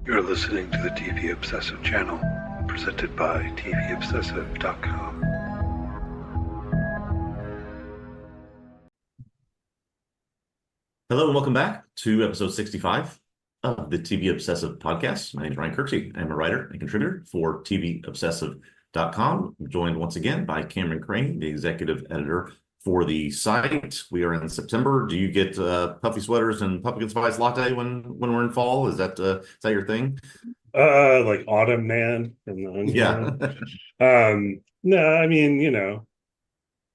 You're listening to the TV Obsessive channel, presented by TVObscast.com. Hello and welcome back to episode 65 of the TV Obsessive podcast. My name is Ryan Kirksey. I'm a writer and contributor for TVObsessive.com. I'm joined once again by Cameron Crane, the executive editor for the site. We are in September. Do you get puffy sweaters and pumpkin spice latte when we're in fall? Is that your thing? Like Autumn Man from the Yeah. No, I mean,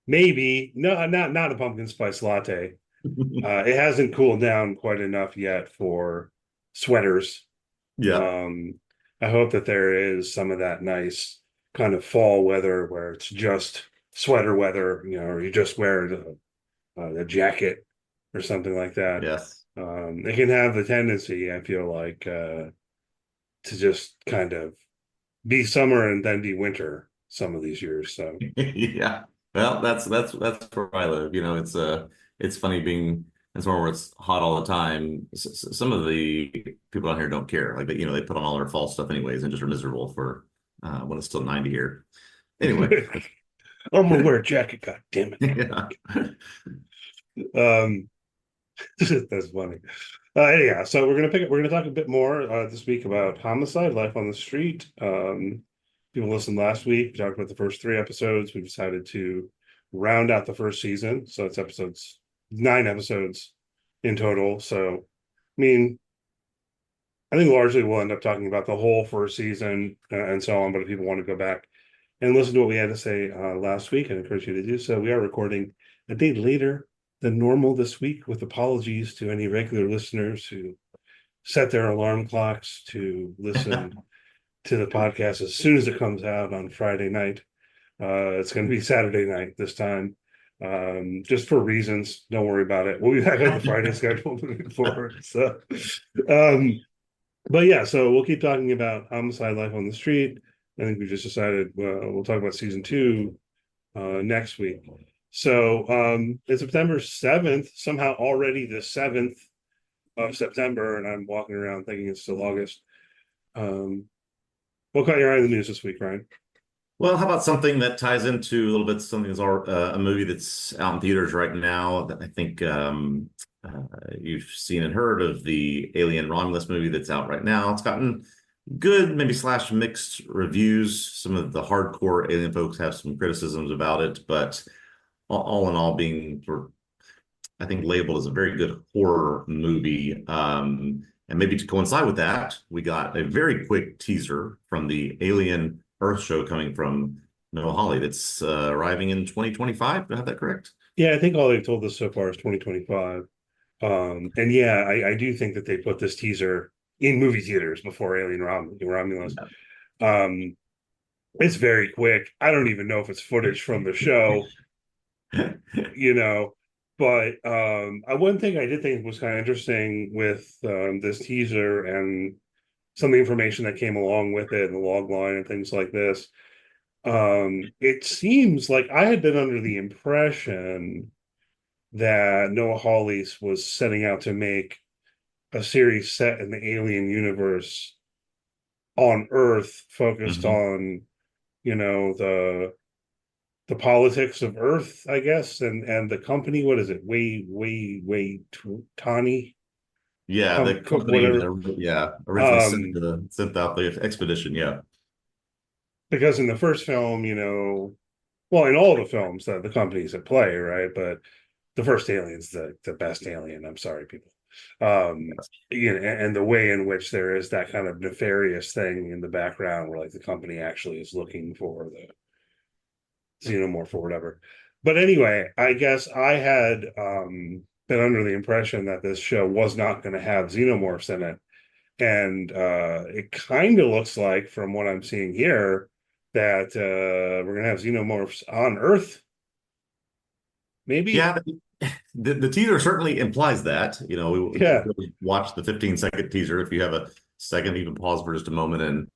maybe not a pumpkin spice latte. It hasn't cooled down quite enough yet for sweaters. Yeah. I hope that there is some of that nice kind of fall weather where it's just sweater weather, or you just wear the jacket or something like that. Yes. It can have the tendency, I feel like, to just kind of be summer and then be winter some of these years. So Yeah. Well, that's where I live. It's funny being in somewhere where it's hot all the time. Some of the people out here don't care. Like they put on all their fall stuff anyways and just are miserable for when it's still 90 here. Anyway. I'm gonna wear a jacket, god damn it. Yeah. That's funny. Anyhow, so we're gonna talk a bit more this week about Homicide, Life on the Street. People listened last week. We talked about the first 3 episodes. We decided to round out the first season, so it's 9 episodes in total. So, I mean, I think largely we'll end up talking about the whole first season and so on. But if people want to go back and listen to what we had to say last week, I encourage you to do so. We are recording a day later than normal this week, with apologies to any regular listeners who set their alarm clocks to listen to the podcast as soon as it comes out on Friday night. It's going to be Saturday night this time, just for reasons. Don't worry about it. We'll be back on the Friday schedule moving forward. So, but yeah, so we'll keep talking about Homicide, Life on the Street. I think we just decided we'll talk about season 2 next week. So it's September 7th, somehow already the 7th of September, and I'm walking around thinking it's still August. What caught your eye in the news this week, Ryan? Well, how about something that ties into a little bit something that's a movie that's out in theaters right now that I think you've seen and heard of, the Alien Romulus movie that's out right now. It's gotten good, maybe slash mixed reviews. Some of the hardcore Alien folks have some criticisms about it, but all in all, being I think labeled as a very good horror movie. And maybe to coincide with that, we got a very quick teaser from the Alien Earth show coming from Noah Hawley that's arriving in 2025. Do I have that correct? Yeah, I think all they've told us so far is 2025. And yeah, I do think that they put this teaser in movie theaters before Alien Romulus. It's very quick. I don't even know if it's footage from the show. But one thing I did think was kind of interesting with this teaser and some of the information that came along with it and the log line and things like this, it seems like I had been under the impression that Noah Hawley was setting out to make a series set in the Alien universe on Earth, focused on the politics of Earth, I guess, and the company. What is it? Tani. Yeah, the company. Originally sent out the expedition. Yeah, because in the first film, well, in all the films that the company's at play, right? But the first Alien's the best Alien. I'm sorry, people. And the way in which there is that kind of nefarious thing in the background where like the company actually is looking for the xenomorph or whatever. But anyway, I guess I had been under the impression that this show was not going to have xenomorphs in it. And it kind of looks like, from what I'm seeing here, that we're going to have xenomorphs on Earth. Maybe. Yeah, the teaser certainly implies that. We watch the 15-second teaser. If you have a second, even pause for just a moment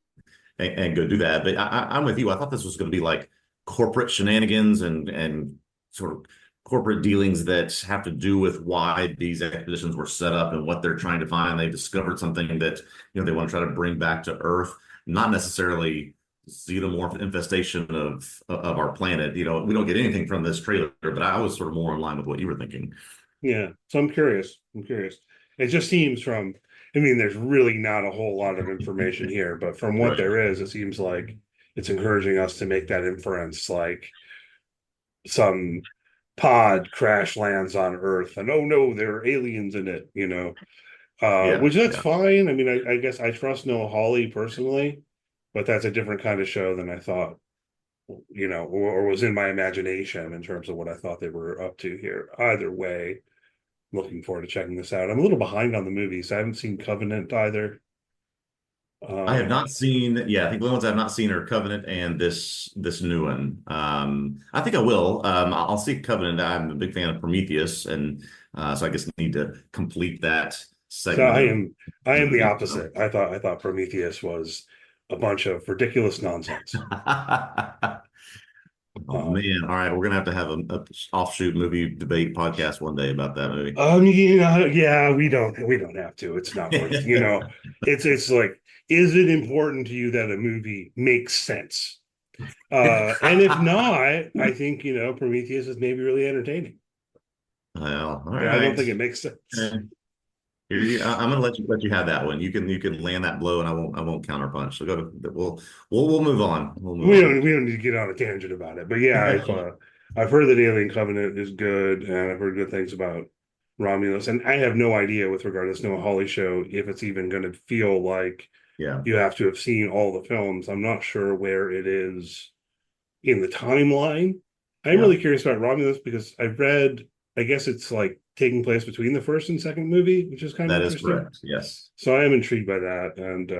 and go do that. But I'm with you. I thought this was going to be like corporate shenanigans and sort of corporate dealings that have to do with why these expeditions were set up and what they're trying to find. They discovered something that, they want to try to bring back to Earth, not necessarily xenomorph infestation of our planet. We don't get anything from this trailer, but I was sort of more in line with what you were thinking. Yeah. So I'm curious. It just seems there's really not a whole lot of information here, but from what there is, it seems like it's encouraging us to make that inference, like some pod crash lands on Earth and oh no, there are aliens in it, which that's fine. I guess I trust Noah Hawley personally, but that's a different kind of show than I thought, or was in my imagination in terms of what I thought they were up to here. Either way, looking forward to checking this out. I'm a little behind on the movies. I haven't seen Covenant either. I have not seen, I think the ones I've not seen are Covenant and this new one. I think I will. I'll see Covenant. I'm a big fan of Prometheus, and so I guess I need to complete that segment. So I am the opposite. I thought Prometheus was a bunch of ridiculous nonsense. Oh man! All right, we're gonna have a offshoot movie debate podcast one day about that movie. We don't have to. It's not worth. It's like, is it important to you that a movie makes sense? And if not, I think Prometheus is maybe really entertaining. Well, all right. I don't think it makes sense. I'm gonna let you have that one. You can land that blow, and I won't counterpunch. So we'll move on. We don't need to get on a tangent about it. But yeah, I've heard that Alien Covenant is good, and I've heard good things about Romulus. And I have no idea with regard to this Noah Hawley show if it's even going to feel like you have to have seen all the films. I'm not sure where it is in the timeline. I'm really curious about Romulus because I've read, I guess it's like taking place between the first and second movie, which is kind of interesting. That is correct, yes. So I am intrigued by that, and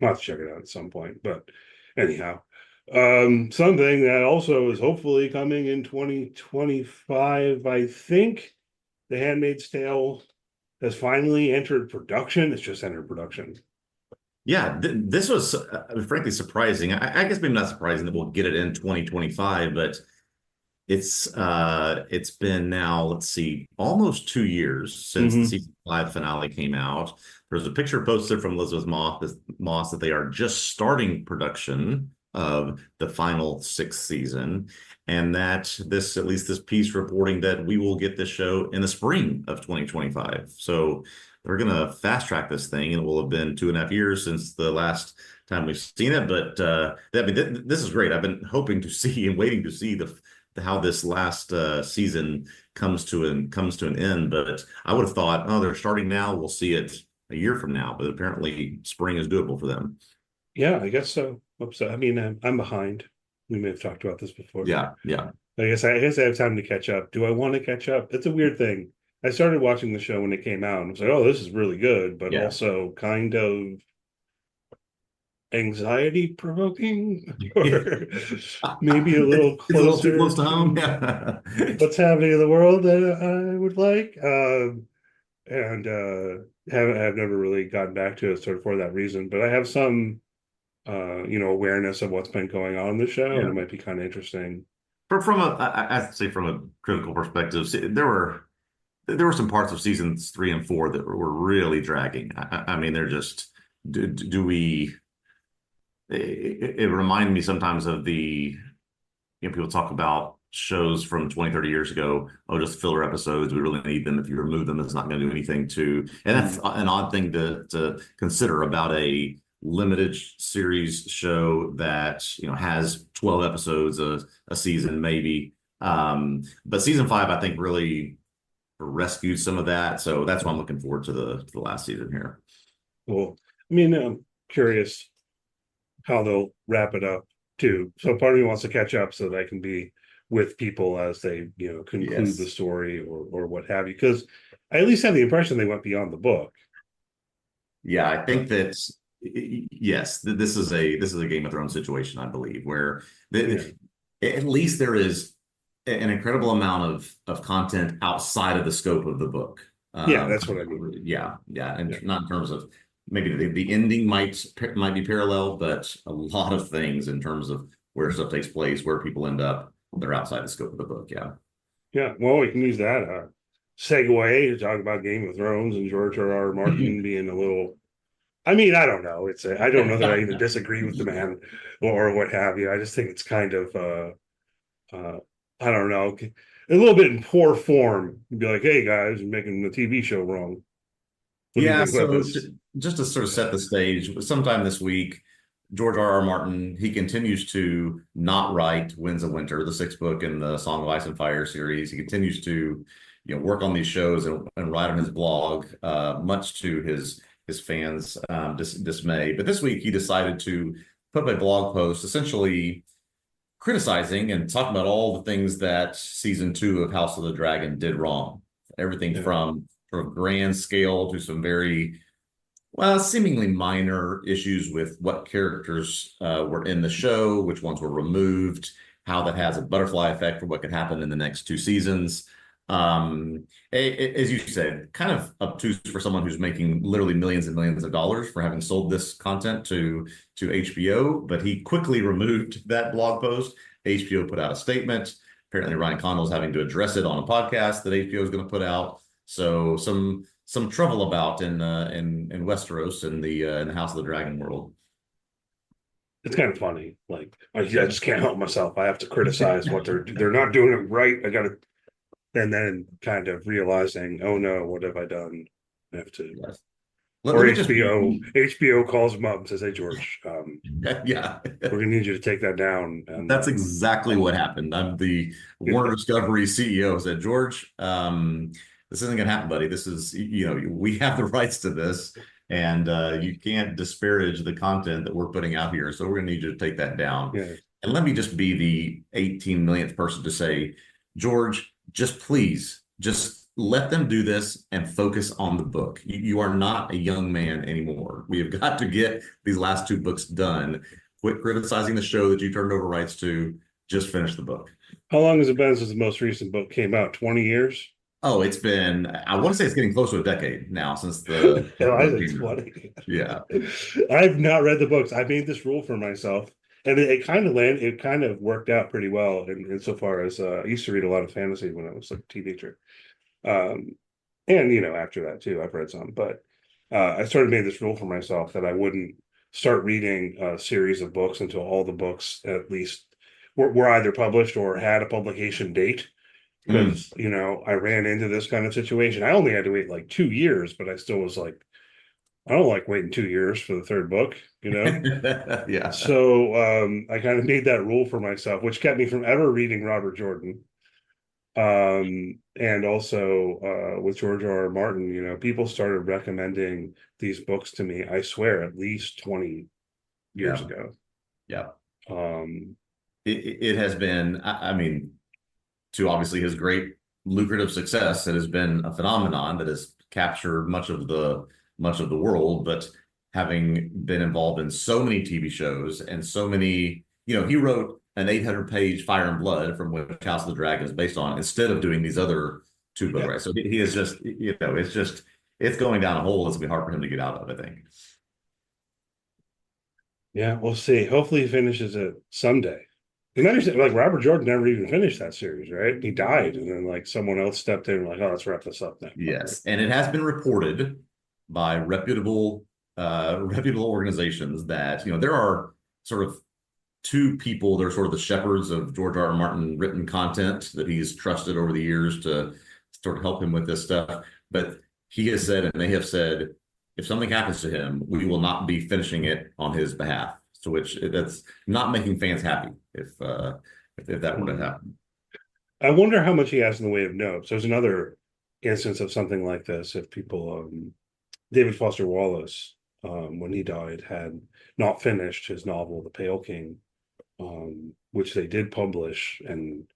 I'll have to check it out at some point. But anyhow, something that also is hopefully coming in 2025, I think The Handmaid's Tale has finally entered production. It's just entered production. Yeah, this was frankly surprising. I guess maybe not surprising that we'll get it in 2025, but it's been now, let's see, almost 2 years since the season 5 finale came out. There's a picture posted from Elizabeth Moss that they are just starting production of the final 6th season, and that at least this piece reporting that we will get this show in the spring of 2025. So they're going to fast track this thing, and it will have been 2.5 years since the last time we've seen it. But this is great. I've been hoping to see and waiting to see how this last season comes to an end. But I would have thought, they're starting now. We'll see it a year from now. But apparently, spring is doable for them. Yeah, I guess so. Oops, I'm behind. We may have talked about this before. Yeah. I guess I have time to catch up. Do I want to catch up? It's a weird thing. I started watching the show when it came out, and I was like, "Oh, this is really good," but also kind of anxiety provoking, or maybe a little closer, a little too close to home. What's happening in the world that I would like, and have never really gotten back to it sort of for that reason. But I have some, awareness of what's been going on in the show, and it might be kind of interesting. I'd say from a critical perspective, there were some parts of seasons 3 and 4 that were really dragging. I mean, they're just it reminded me sometimes of people talk about shows from 20-30 years ago. Just filler episodes. We really need them. If you remove them, it's not going to do anything and that's an odd thing to consider about a limited series show that has 12 episodes a season maybe. But season 5, I think, really rescued some of that. So that's why I'm looking forward to the last season here. Cool. I'm curious how they'll wrap it up too. So part of me wants to catch up so that I can be with people as they, conclude the story or what have you. Because I at least have the impression they went beyond the book. Yeah, I think that yes, this is a Game of Thrones situation, I believe, where at least there is an incredible amount of content outside of the scope of the book. That's what I mean. Yeah, and not in terms of maybe the ending might be parallel, but a lot of things in terms of where stuff takes place, where people end up, they're outside the scope of the book. Yeah. Yeah, well, we can use that segue to talk about Game of Thrones and George R. Martin being a little. I mean, I don't know. I don't know that I even disagree with the man or what have you. I just think it's kind of I don't know, a little bit in poor form. Be like, hey guys, you're making the TV show wrong. What do you Yeah, think about so this? just to sort of set the stage, sometime this week, George R. R. Martin, he continues to not write Winds of Winter, the sixth book in the Song of Ice and Fire series. He continues to, work on these shows and write on his blog, much to his fans' dismay. But this week, he decided to put up a blog post essentially criticizing and talking about all the things that season two of House of the Dragon did wrong. Everything Yeah. from sort of grand scale to some very, well, seemingly minor issues with what characters were in the show, which ones were removed, how that has a butterfly effect for what could happen in the next two seasons. As you said, kind of obtuse for someone who's making literally millions and millions of dollars for having sold this content to HBO, but he quickly removed that blog post. HBO put out a statement. Apparently, Ryan Condal's having to address it on a podcast that HBO is going to put out. So some trouble about in Westeros in the House of the Dragon world. It's kind of funny. Like I just can't help myself. I have to criticize what they're not doing it right. I got to, and then kind of realizing, oh no, what have I done? I have to. Yes. Or Let me just HBO calls them up and says, "Hey George, yeah, we're gonna need you to take that down." And that's exactly what happened. I'm the Warner Discovery CEO. Said, George, this isn't gonna happen, buddy. This is, we have the rights to this, and you can't disparage the content that we're putting out here. So we're gonna need you to take that down. yeah, And let me just be the 18 millionth person to say, George, just please, just let them do this and focus on the book. You are not a young man anymore. We have got to get these last two books done. Quit criticizing the show that you turned over rights to. Just finish the book. how long has it been since the most recent book came out? 20 years. Oh, it's been, I want to say it's getting close to a decade now since the I book think it's came out. funny. Yeah. I've not read the books. I made this rule for myself, and it kind of landed. It kind of worked out pretty well. Insofar as I used to read a lot of fantasy when I was like a teenager, and after that too, I've read some. But I started made this rule for myself that I wouldn't start reading a series of books until all the books at least were either published or had a publication date. Because I ran into this kind of situation. I only had to wait like 2 years, but I still was like, I don't like waiting 2 years for the third book, Yeah. So I kind of made that rule for myself, which kept me from ever reading Robert Jordan. And also with George R. R. Martin, people started recommending these books to me, I swear, at least 20 years Yeah. ago. Yeah. Um, It has been, I mean, to obviously his great lucrative success, it has been a phenomenon that has captured much of the world. But having been involved in so many TV shows and so many, he wrote an 800-page Fire and Blood, from which House of the Dragon is based on, instead of doing these other two books. Yeah. Right? So he is just, it's going down a hole that's gonna be hard for him to get out of, I think. Yeah, we'll see. Hopefully he finishes it someday. You understand, like Robert Jordan never even finished that series, right? He died, and then like someone else stepped in and like, oh, let's wrap this up now. Yes, and it has been reported by reputable organizations that there are sort of two people that are sort of the shepherds of George R. R. Martin written content that he's trusted over the years to sort of help him with this stuff. But he has said, and they have said, if something happens to him, we will not be finishing it on his behalf. To which that's not making fans happy if that were to happen. I wonder how much he has in the way of notes. There's another instance of something like this. If people, David Foster Wallace, when he died, had not finished his novel, The Pale King, which they did publish, and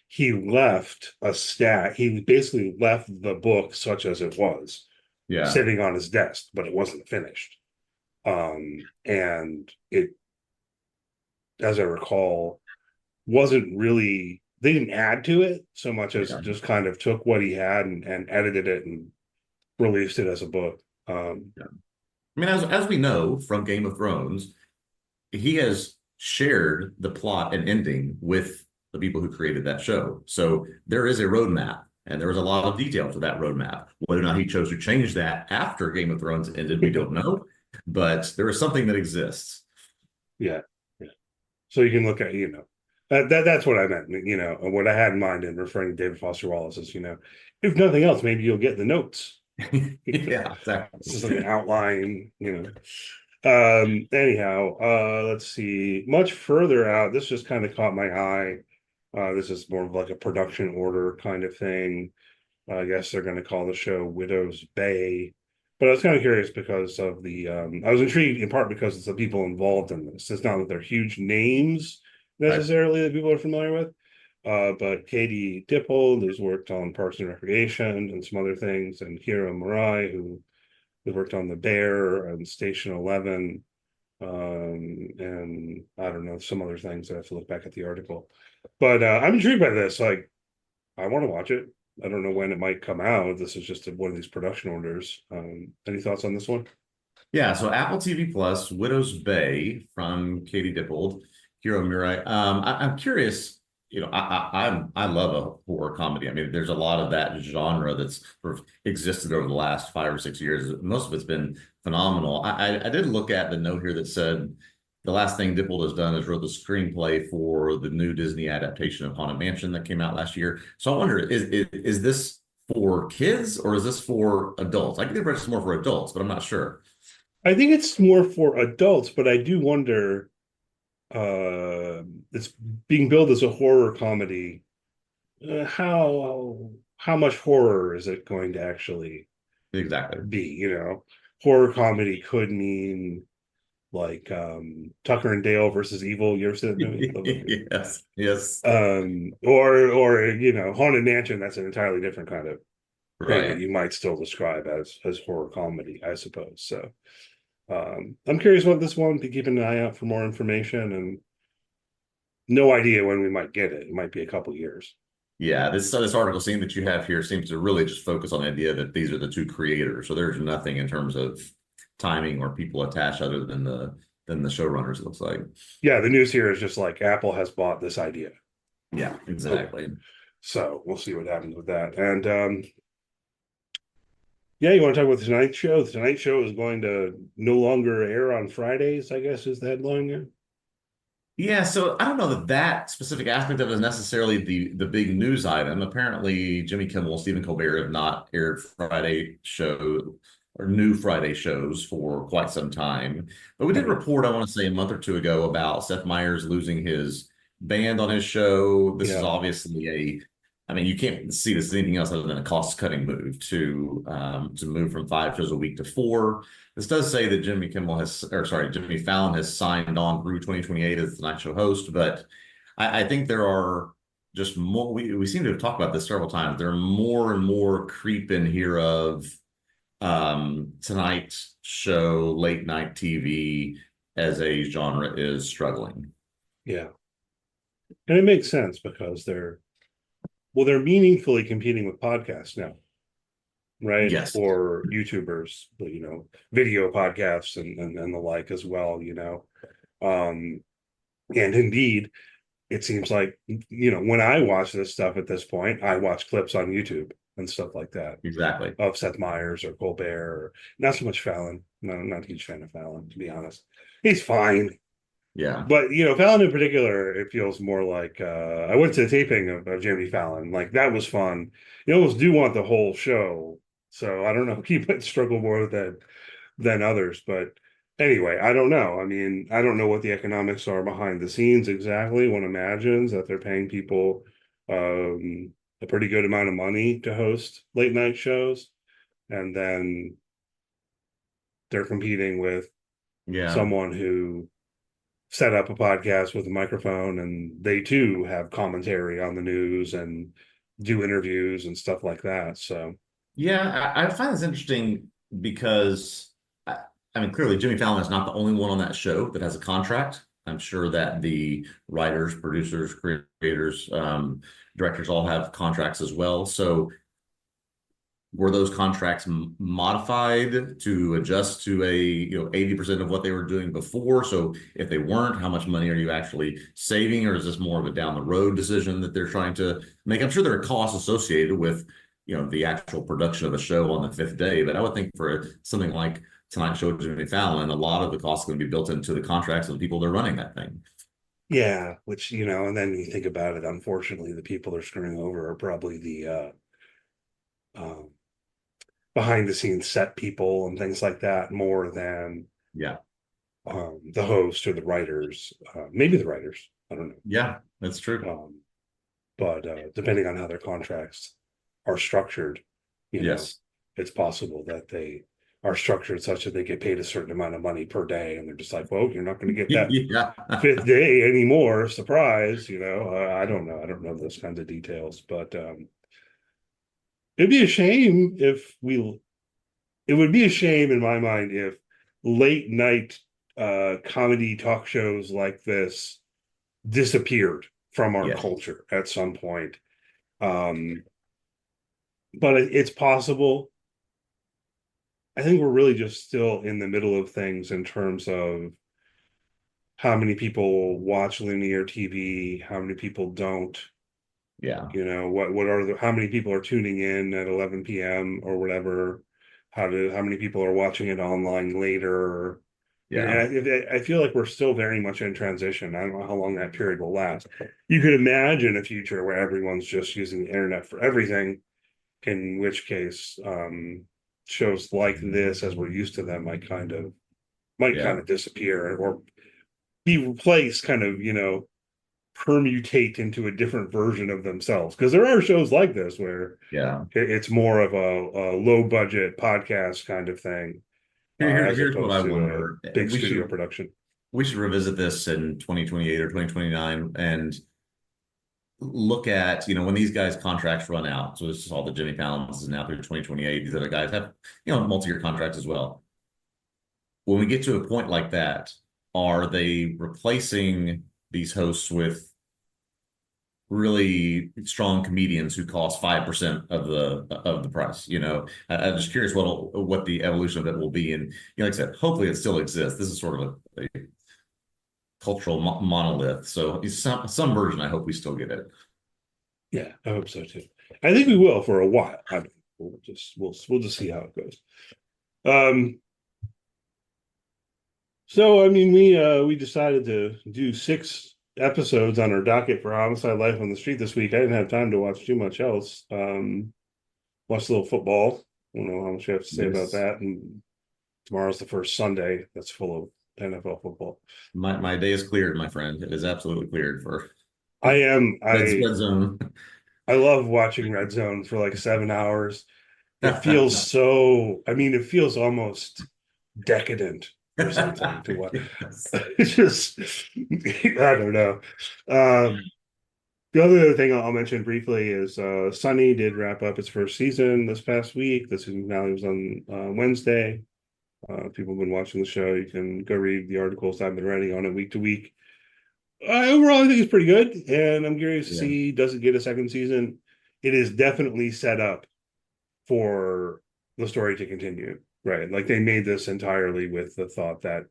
he left a stat. He basically left the book such as it was, sitting on his desk, but it wasn't finished. And it, as I recall, wasn't really, they didn't add to it so much as just kind of took what he had and edited it and released it as a book. I mean, as we know from Game of Thrones, he has shared the plot and ending with the people who created that show. So there is a roadmap, and there was a lot of detail to that roadmap. Whether or not he chose to change that after Game of Thrones ended, we don't know. But there is something that exists. Yeah. Yeah. So you can look at, that's what I meant, what I had in mind in referring to David Foster Wallace is, if nothing else, maybe you'll get the notes. Yeah, exactly. It's just like an outline, Anyhow, let's see. Much further out, this just kind of caught my eye. This is more of like a production order kind of thing. I guess they're going to call the show Widow's Bay. But I was kind of curious because of I was intrigued in part because it's the people involved in this. It's not that they're huge names necessarily that people are familiar with. But Katie Dippold, who's worked on Parks and Recreation and some other things, and Kira Murai, who worked on The Bear and Station 11, and I don't know, some other things. I have to look back at the article. But I'm intrigued by this. Like, I want to watch it. I don't know when it might come out. This is just one of these production orders. Any thoughts on this one? Yeah, so Apple TV Plus, Widow's Bay from Katie Dippold, Hiro Murai. I'm curious. I love a horror comedy. I mean, there's a lot of that genre that's sort of existed over the last 5 or 6 years. Most of it's been phenomenal. I did look at the note here that said the last thing Dippold has done is wrote the screenplay for the new Disney adaptation of Haunted Mansion that came out last year. So I wonder, is this for kids or is this for adults? I think it's more for adults, but I'm not sure. I think it's more for adults, but I do wonder. It's being billed as a horror comedy. How much horror is it going to actually Exactly be? Horror comedy could mean like Tucker and Dale versus Evil. You ever seen that movie? Yes. Or Haunted Mansion. That's an entirely different kind of thing that Right. you might still describe as horror comedy, I suppose. So I'm curious about this one. To keep an eye out for more information, and no idea when we might get it. It might be a couple years. Yeah, this article scene that you have here seems to really just focus on the idea that these are the two creators. So there's nothing in terms of timing or people attached other than the showrunners, it looks like. Yeah, the news here is just like Apple has bought this idea. Yeah, exactly. So we'll see what happens with that. And yeah, you want to talk about the Tonight Show? The Tonight Show is going to no longer air on Fridays, I guess is the headline here. Yeah, so I don't know that specific aspect of it is necessarily the big news item. Apparently, Jimmy Kimmel, Stephen Colbert have not aired Friday show or new Friday shows for quite some time. But we did report, I want to say a month or two ago, about Seth Meyers losing his band on his show. This is obviously I mean, you can't see this as anything else other than a cost-cutting move to move from 5 shows a week to 4. This does say that Jimmy Fallon has signed on through 2028 as the Tonight Show host, but I think there are just more. We seem to have talked about this several times. There are more and more creep in here of Tonight Show, late night TV as a genre is struggling. Yeah, and it makes sense because they're meaningfully competing with podcasts now, right? Yes. Or YouTubers, video podcasts and the like as well, and indeed, it seems like, when I watch this stuff at this point, I watch clips on YouTube and stuff like that. Exactly. Of Seth Meyers or Colbert, or not so much Fallon. No, I'm not a huge fan of Fallon, to be honest. He's fine. Yeah. But, Fallon in particular, it feels more like I went to the taping of Jimmy Fallon. Like, that was fun. You almost do want the whole show. So I don't know. He might struggle more with that than others. But anyway, I don't know. I mean, I don't know what the economics are behind the scenes exactly. One imagines that they're paying people a pretty good amount of money to host late night shows. And then they're competing with someone who set up a podcast with a microphone, and they too have commentary on the news and do interviews and stuff like that. So yeah, I find this interesting because I mean, clearly Jimmy Fallon is not the only one on that show that has a contract. I'm sure that the writers, producers, creators, directors all have contracts as well. So were those contracts modified to adjust to a 80% of what they were doing before? So if they weren't, how much money are you actually saving, or is this more of a down the road decision that they're trying to make? I'm sure there are costs associated with the actual production of a show on the fifth day, but I would think for something like Tonight Show with Jimmy Fallon, a lot of the costs are going to be built into the contracts of the people that are running that thing. Yeah, which, and then you think about it, unfortunately, the people they're screwing over are probably the um, behind the scenes set people and things like that more than Yeah. the host or the writers, maybe the writers. I don't know. Yeah, that's true. But depending on how their contracts are structured, Yes. it's possible that they are structured such that they get paid a certain amount of money per day, and they're just like, well, you're not going to get that Yeah. fifth day anymore. Surprise, I don't know. I don't know those kinds of details, but it'd be a shame if it would be a shame in my mind if late night comedy talk shows like this disappeared from our Yes. culture at some point. But it's possible. I think we're really just still in the middle of things in terms of how many people watch linear TV, how many people don't. Yeah. How many people are tuning in at 11 p.m. or whatever? How many people are watching it online later? Yeah. And I feel like we're still very much in transition. I don't know how long that period will last. You could imagine a future where everyone's just using the internet for everything, in which case shows like this, as we're used to them, might kind of disappear or be replaced, permutate into a different version of themselves, because there are shows like this where it's more of a low budget podcast kind of thing, as Here's what I opposed to wonder. a big studio production. We should revisit this in 2028 or 2029 and look at, when these guys' contracts run out. So this is all the Jimmy Fallon's is now through 2028. These other guys have, multi-year contracts as well. When we get to a point like that, are they replacing these hosts with really strong comedians who cost 5% of the price? I'm just curious what the evolution of it will be. And like I said, hopefully it still exists. This is sort of a cultural monolith. So some version, I hope we still get it. Yeah, I hope so too. I think we will for a while. I mean, we'll just see how it goes. So I mean, we decided to do 6 episodes on our docket for Homicide: Life on the Street this week. I didn't have time to watch too much else. Watched a little football. I don't know how much you have to say about that. And tomorrow's the first Sunday that's full of NFL football. My day is cleared, my friend. It is absolutely cleared for Red Zone. I love watching Red Zone for like 7 hours. It feels it feels almost decadent or something to what it's just I don't know. The other thing I'll mention briefly is Sunny did wrap up its first season this past week. The season finale was on Wednesday. People have been watching the show. You can go read the articles I've been writing on it week to week. Overall, I think it's pretty good, and I'm curious to see, does it get a second season? It is definitely set up for the story to continue, right? Like they made this entirely with the thought that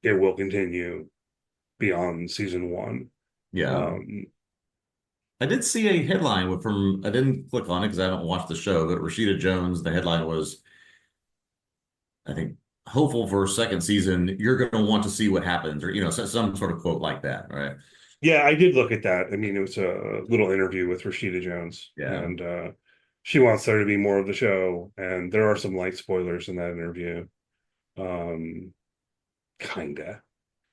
it will continue beyond season 1. I did see a headline I didn't click on it because I haven't watched the show, but Rashida Jones, the headline was, I think, hopeful for a second season. You're going to want to see what happens, or some sort of quote like that, right? Yeah, I did look at that. I mean, it was a little interview with Rashida Jones, and she wants there to be more of the show, and there are some light spoilers in that interview. Kinda.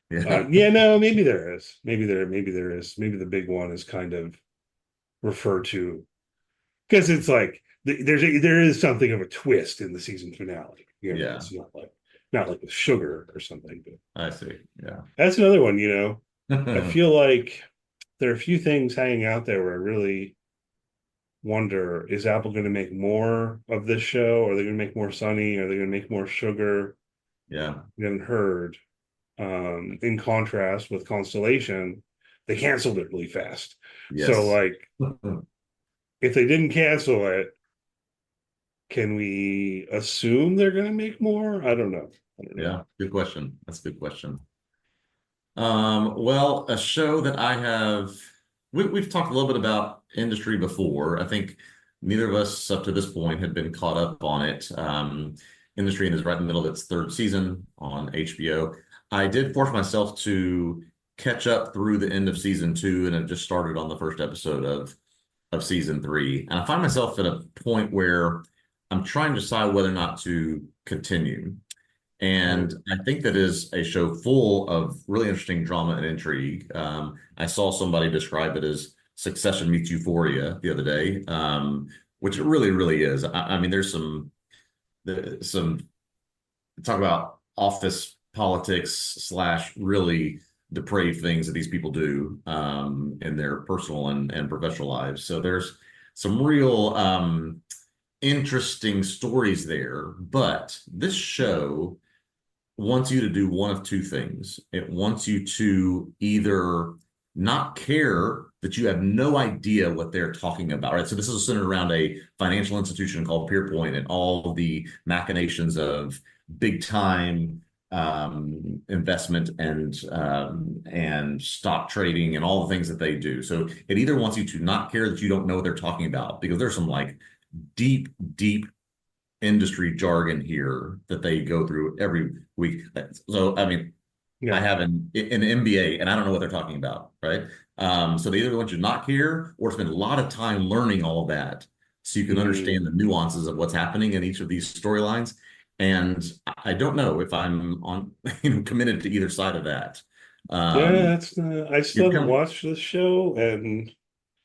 No, maybe there is. Maybe there is. Maybe the big one is kind of referred to, because it's like there is something of a twist in the season finale. It's not like with sugar or something. But I see. Yeah, that's another one. I feel like there are a few things hanging out there where I really wonder: is Apple going to make more of this show? Are they going to make more Sunny? Are they going to make more Sugar? Yeah, we haven't heard. In contrast with Constellation, they canceled it really fast. Yes. So like if they didn't cancel it, can we assume they're going to make more? I don't know. Yeah, good question. That's a good question. Well, a show that we've talked a little bit about industry before. I think neither of us up to this point had been caught up on it. Industry is right in the middle of its third season on HBO. I did force myself to catch up through the end of season 2, and have just started on the first episode of season 3. And I find myself at a point where I'm trying to decide whether or not to continue. And I think that is a show full of really interesting drama and intrigue. I saw somebody describe it as Succession meets Euphoria the other day, which it really, really is. I mean, there's some talk about office politics / really depraved things that these people do in their personal and professional lives. So there's some real interesting stories there. But this show wants you to do one of two things. It wants you to either not care that you have no idea what they're talking about, right? So this is centered around a financial institution called Pierpoint and all the machinations of big time investment and stock trading and all the things that they do. So it either wants you to not care that you don't know what they're talking about, because there's some like deep industry jargon here that they go through every week. So I mean, I have an MBA and I don't know what they're talking about, right? So they either want you to not care or spend a lot of time learning all of that so you can understand the nuances of what's happening in each of these storylines. And I don't know if I'm on committed to either side of that. I still haven't watched this show, and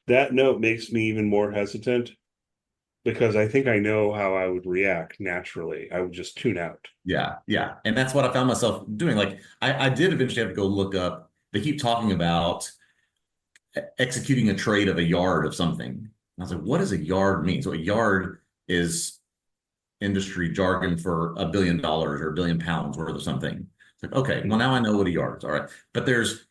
that note makes me even more hesitant, because I think I know how I would react naturally. I would just tune out. Yeah. And that's what I found myself doing. Like I did eventually have to go look up. They keep talking about executing a trade of a yard of something. And I was like, what does a yard mean? So a yard is industry jargon for $1 billion or £1 billion worth of something. It's like, okay, well, now I know what a yard is. All right. But there's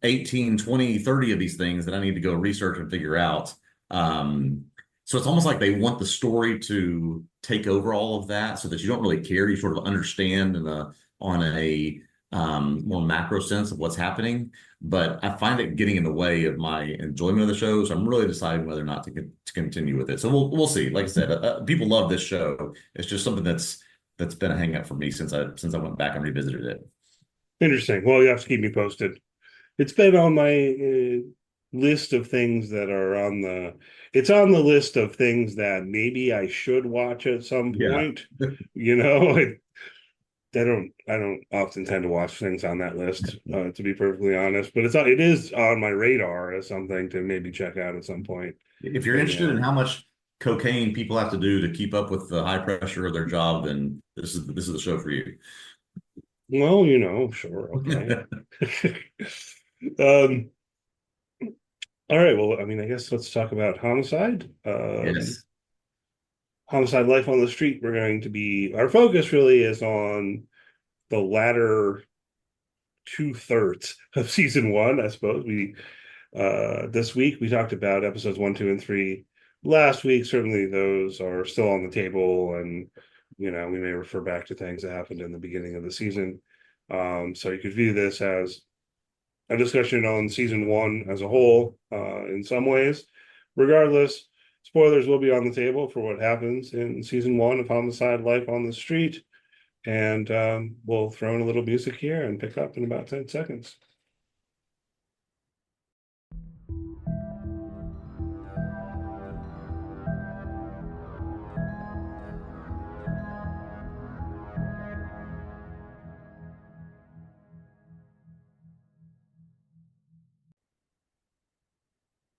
18, 20, 30 of these things that I need to go research and figure out. So it's almost like they want the story to take over all of that so that you don't really care. You sort of understand on a more macro sense of what's happening. But I find it getting in the way of my enjoyment of the show. So I'm really deciding whether or not to continue with it. So we'll see. Like I said, people love this show. It's just something that's been a hang up for me since I went back and revisited it. Interesting. Well, you have to keep me posted. It's been on my list of things that are it's on the list of things that maybe I should watch at some point. I don't often tend to watch things on that list, to be perfectly honest, but it is on my radar as something to maybe check out at some point. If you're interested in how much cocaine people have to do to keep up with the high pressure of their job, then this is the show for you. Well, sure, okay. All right. Well, I mean, I guess let's talk about Homicide. Yes. Homicide: Life on the Street. Our focus really is on the latter 2/3 of season 1, I suppose. This week we talked about episodes 1, 2, and 3. Last week, certainly those are still on the table, and we may refer back to things that happened in the beginning of the season. So you could view this as a discussion on season 1 as a whole, in some ways. Regardless, spoilers will be on the table for what happens in season 1 of Homicide: Life on the Street. And we'll throw in a little music here and pick up in about 10 seconds.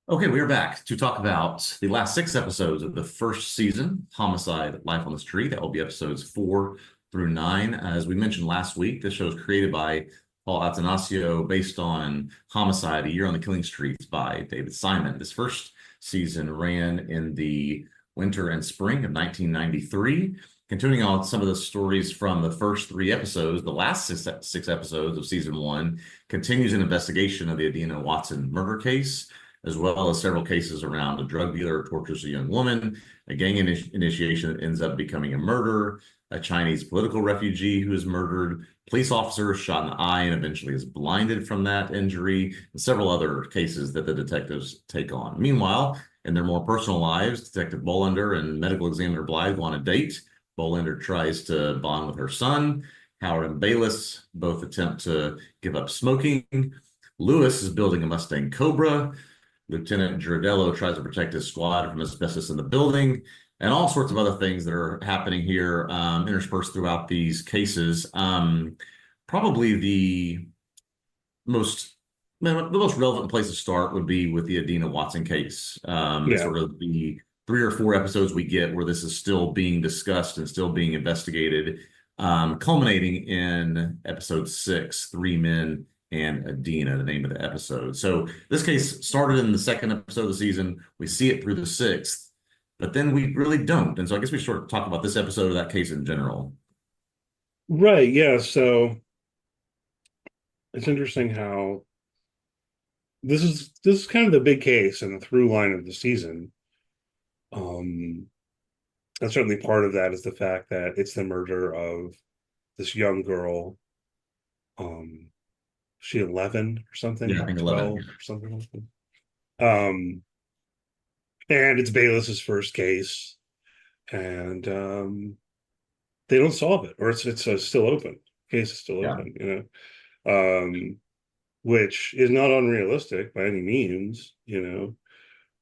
Okay, we are back to talk about the last 6 episodes of the first season, Homicide: Life on the Street. That will be episodes 4 through 9. As we mentioned last week, this show is created by Paul Attanasio, based on Homicide: A Year on the Killing Streets by David Simon. This first season ran in the winter and spring of 1993. Continuing on some of the stories from the first 3 episodes, the last six episodes of season 1 continues an investigation of the Adina Watson murder case. as well as several cases around a drug dealer who tortures a young woman, a gang initiation that ends up becoming a murder, a Chinese political refugee who is murdered, police officer shot in the eye and eventually is blinded from that injury, and several other cases that the detectives take on. Meanwhile, in their more personal lives, Detective Bolander and medical examiner Blythe go on a date. Bolander tries to bond with her son. Howard and Bayless both attempt to give up smoking. Lewis is building a Mustang Cobra. Lieutenant Girardello tries to protect his squad from asbestos in the building, and all sorts of other things that are happening here, interspersed throughout these cases. Probably most the most relevant place to start would be with the Adina Watson case. It's sort of the 3 or 4 episodes we get where this is still being discussed and still being investigated, culminating in episode 6, Three Men and Adina, the name of the episode. So this case started in the 2nd episode of the season. We see it through the 6th, but then we really don't. And so I guess we sort of talk about this episode of that case in general. Right. Yeah. So it's interesting how this is kind of the big case and the through line of the season. And certainly part of that is the fact that it's the murder of this young girl. She 11 or something? Yeah, I think 12 11. or something like that. And it's Bayless's first case, and they don't solve it, or it's still open. Case is still open, which is not unrealistic by any means,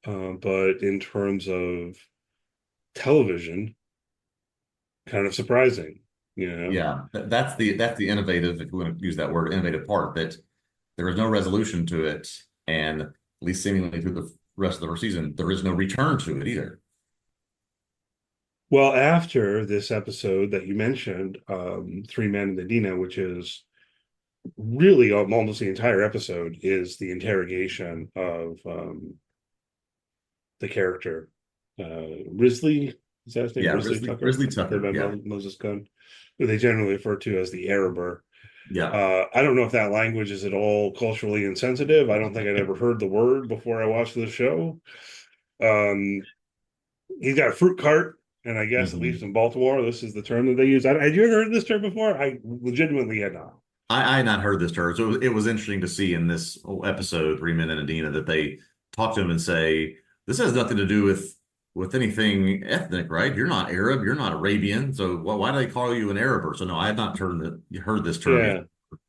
but in terms of television, kind of surprising, Yeah, that's the innovative, if we want to use that word, innovative part, that there is no resolution to it, and at least seemingly through the rest of the first season, there is no return to it either. Well, after this episode that you mentioned, Three Men and Adina, which is really almost the entire episode, is the interrogation of the character Risley. Is that his name? Yeah, Risley Tucker. Risley Tucker. Played by Moses Gunn, who they generally refer to as the Araber. Yeah. I don't know if that language is at all culturally insensitive. I don't think I'd ever heard the word before I watched the show. He's got a fruit cart, and I guess at least in Baltimore, this is the term that they use. Had you ever heard this term before? I legitimately had not. I had not heard this term, so it was interesting to see in this episode, Three Men and Adina, that they talk to him and say, this has nothing to do with anything ethnic, right? You're not Arab, you're not Arabian, so why do they call you an Araber? So no, I had not heard this term. Yeah.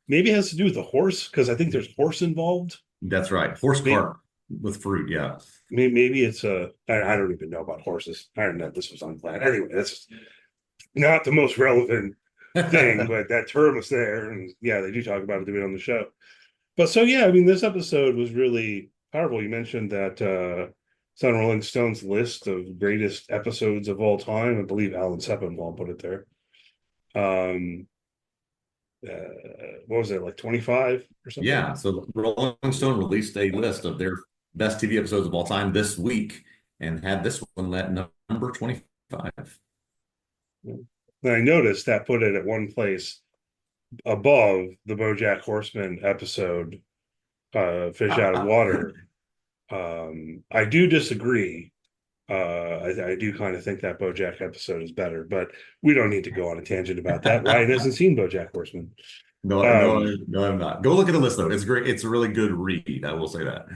Maybe it has to do with the horse, because I think there's horse involved. That's right. Horse cart with fruit, yeah. Maybe it's I don't even know about horses. I don't know if this was unplanned. Anyway, that's not the most relevant thing, but that term is there, and yeah, they do talk about it on the show. But so yeah, I mean, this episode was really powerful. You mentioned that it's on Rolling Stone's list of greatest episodes of all time. I believe Alan Sepinwall put it there. What was it, like 25 or something? Yeah, so Rolling Stone released a list of their best TV episodes of all time this week and had this one at number 25. And I noticed that put it at one place above the BoJack Horseman episode, Fish Out of Water. I do disagree. I do kind of think that BoJack episode is better, but we don't need to go on a tangent about that. Ryan hasn't seen BoJack Horseman. No, I'm not. Go look at the list though. It's great. It's a really good read. I will say that.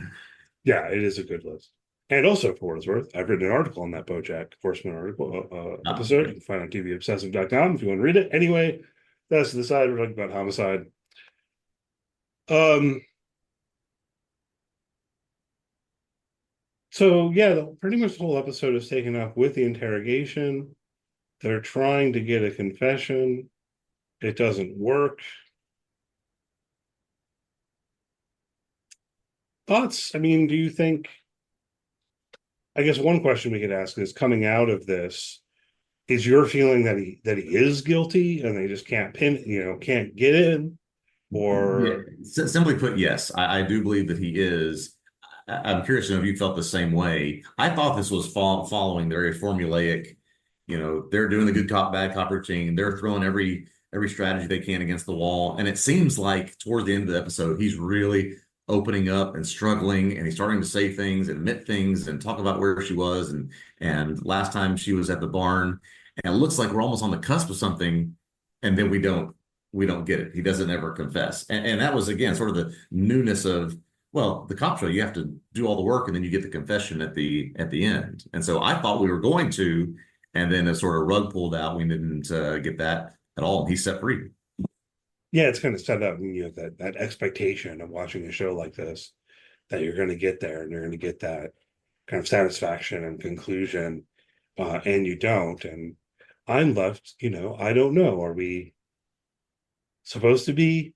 Yeah, it is a good list. And also, for what it's worth, I've written an article on that BoJack Horseman episode. You can find it on TVObscast.com if you want to read it. Anyway, that's the side we're talking about Homicide. So yeah, pretty much the whole episode is taken up with the interrogation. They're trying to get a confession. It doesn't work. Thoughts? I mean, do you think? I guess one question we could ask is, coming out of this, is your feeling that he is guilty and they just can't can't get in? Or simply put, yes, I do believe that he is. I'm curious to know if you felt the same way. I thought this was following the very formulaic, they're doing the good cop, bad cop routine. They're throwing every strategy they can against the wall. And it seems like towards the end of the episode, he's really opening up and struggling, and he's starting to say things and admit things and talk about where she was and last time she was at the barn, and it looks like we're almost on the cusp of something, and then we don't get it. He doesn't ever confess, and that was again sort of the newness of, well, the cop show. You have to do all the work, and then you get the confession at the end. And so I thought we were going to, and then a sort of rug pulled out. We didn't get that at all, and he's set free. Yeah, it's kind of set up, that expectation of watching a show like this, that you're going to get there and you're going to get that kind of satisfaction and conclusion, and you don't. And I'm left, I don't know. Are we supposed to be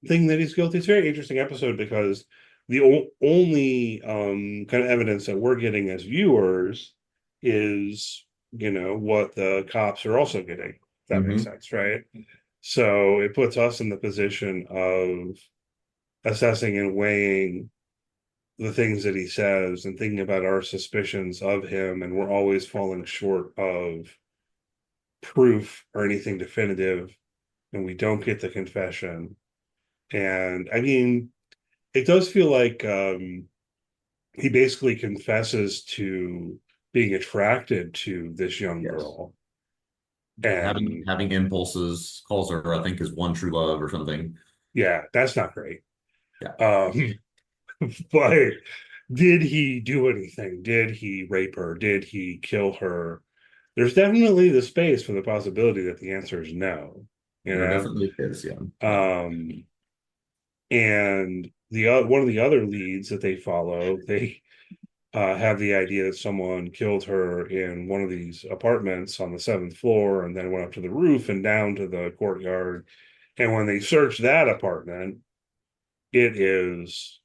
thinking that he's guilty? It's a very interesting episode because the only kind of evidence that we're getting as viewers is, what the cops are also getting. If that makes sense, right? So it puts us in the position of assessing and weighing the things that he says and thinking about our suspicions of him, and we're always falling short of proof or anything definitive, and we don't get the confession. And I mean, it does feel like he basically confesses to being attracted to this young girl. And Having impulses, calls her, I think, his one true love or something. yeah, that's not great. Yeah. But did he do anything? Did he rape her? Did he kill her? There's definitely the space for the possibility that the answer is no. There definitely is, yeah. And one of the other leads that they follow, they have the idea that someone killed her in one of these apartments on the 7th floor and then went up to the roof and down to the courtyard. And when they search that apartment, it is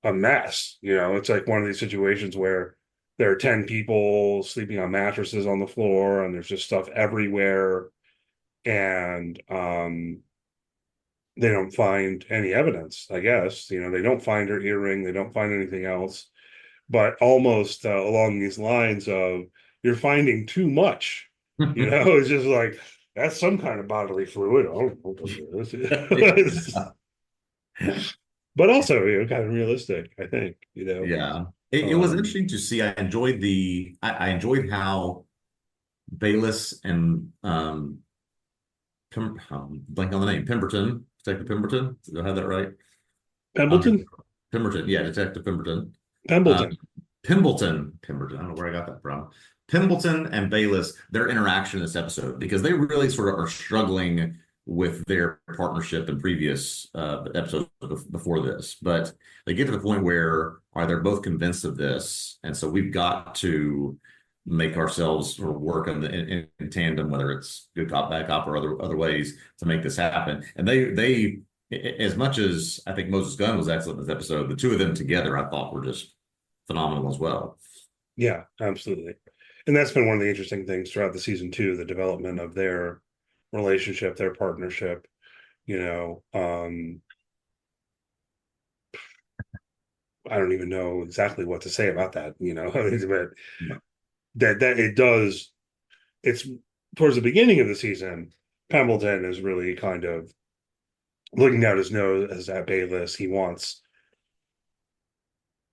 a mess. It's like one of these situations where there are 10 people sleeping on mattresses on the floor and there's just stuff everywhere. And they don't find any evidence, I guess. They don't find her earring, they don't find anything else. But almost along these lines of, you're finding too much. It's just like, that's some kind of bodily fluid. But also, kind of realistic, I think. Yeah. It was interesting to see. I enjoyed how Bayless and blank on the name, Detective Pemberton. Did I have that right? Pemberton? Pemberton, yeah, Detective Pemberton. Pemberton. Pemberton. I don't know where I got that from. Pemberton and Bayless, their interaction in this episode, because they really sort of are struggling with their partnership in previous episodes before this. But they get to the point where they're both convinced of this. And so we've got to make ourselves sort of work in tandem, whether it's good cop, bad cop, or other ways to make this happen. And they as much as I think Moses Gunn was excellent in this episode, the two of them together I thought were just phenomenal as well. Yeah, absolutely. And that's been one of the interesting things throughout the season 2, the development of their relationship, their partnership. I don't even know exactly what to say about that, but that it does. It's towards the beginning of the season, Pemberton is really kind of looking down his nose at Bayless. He wants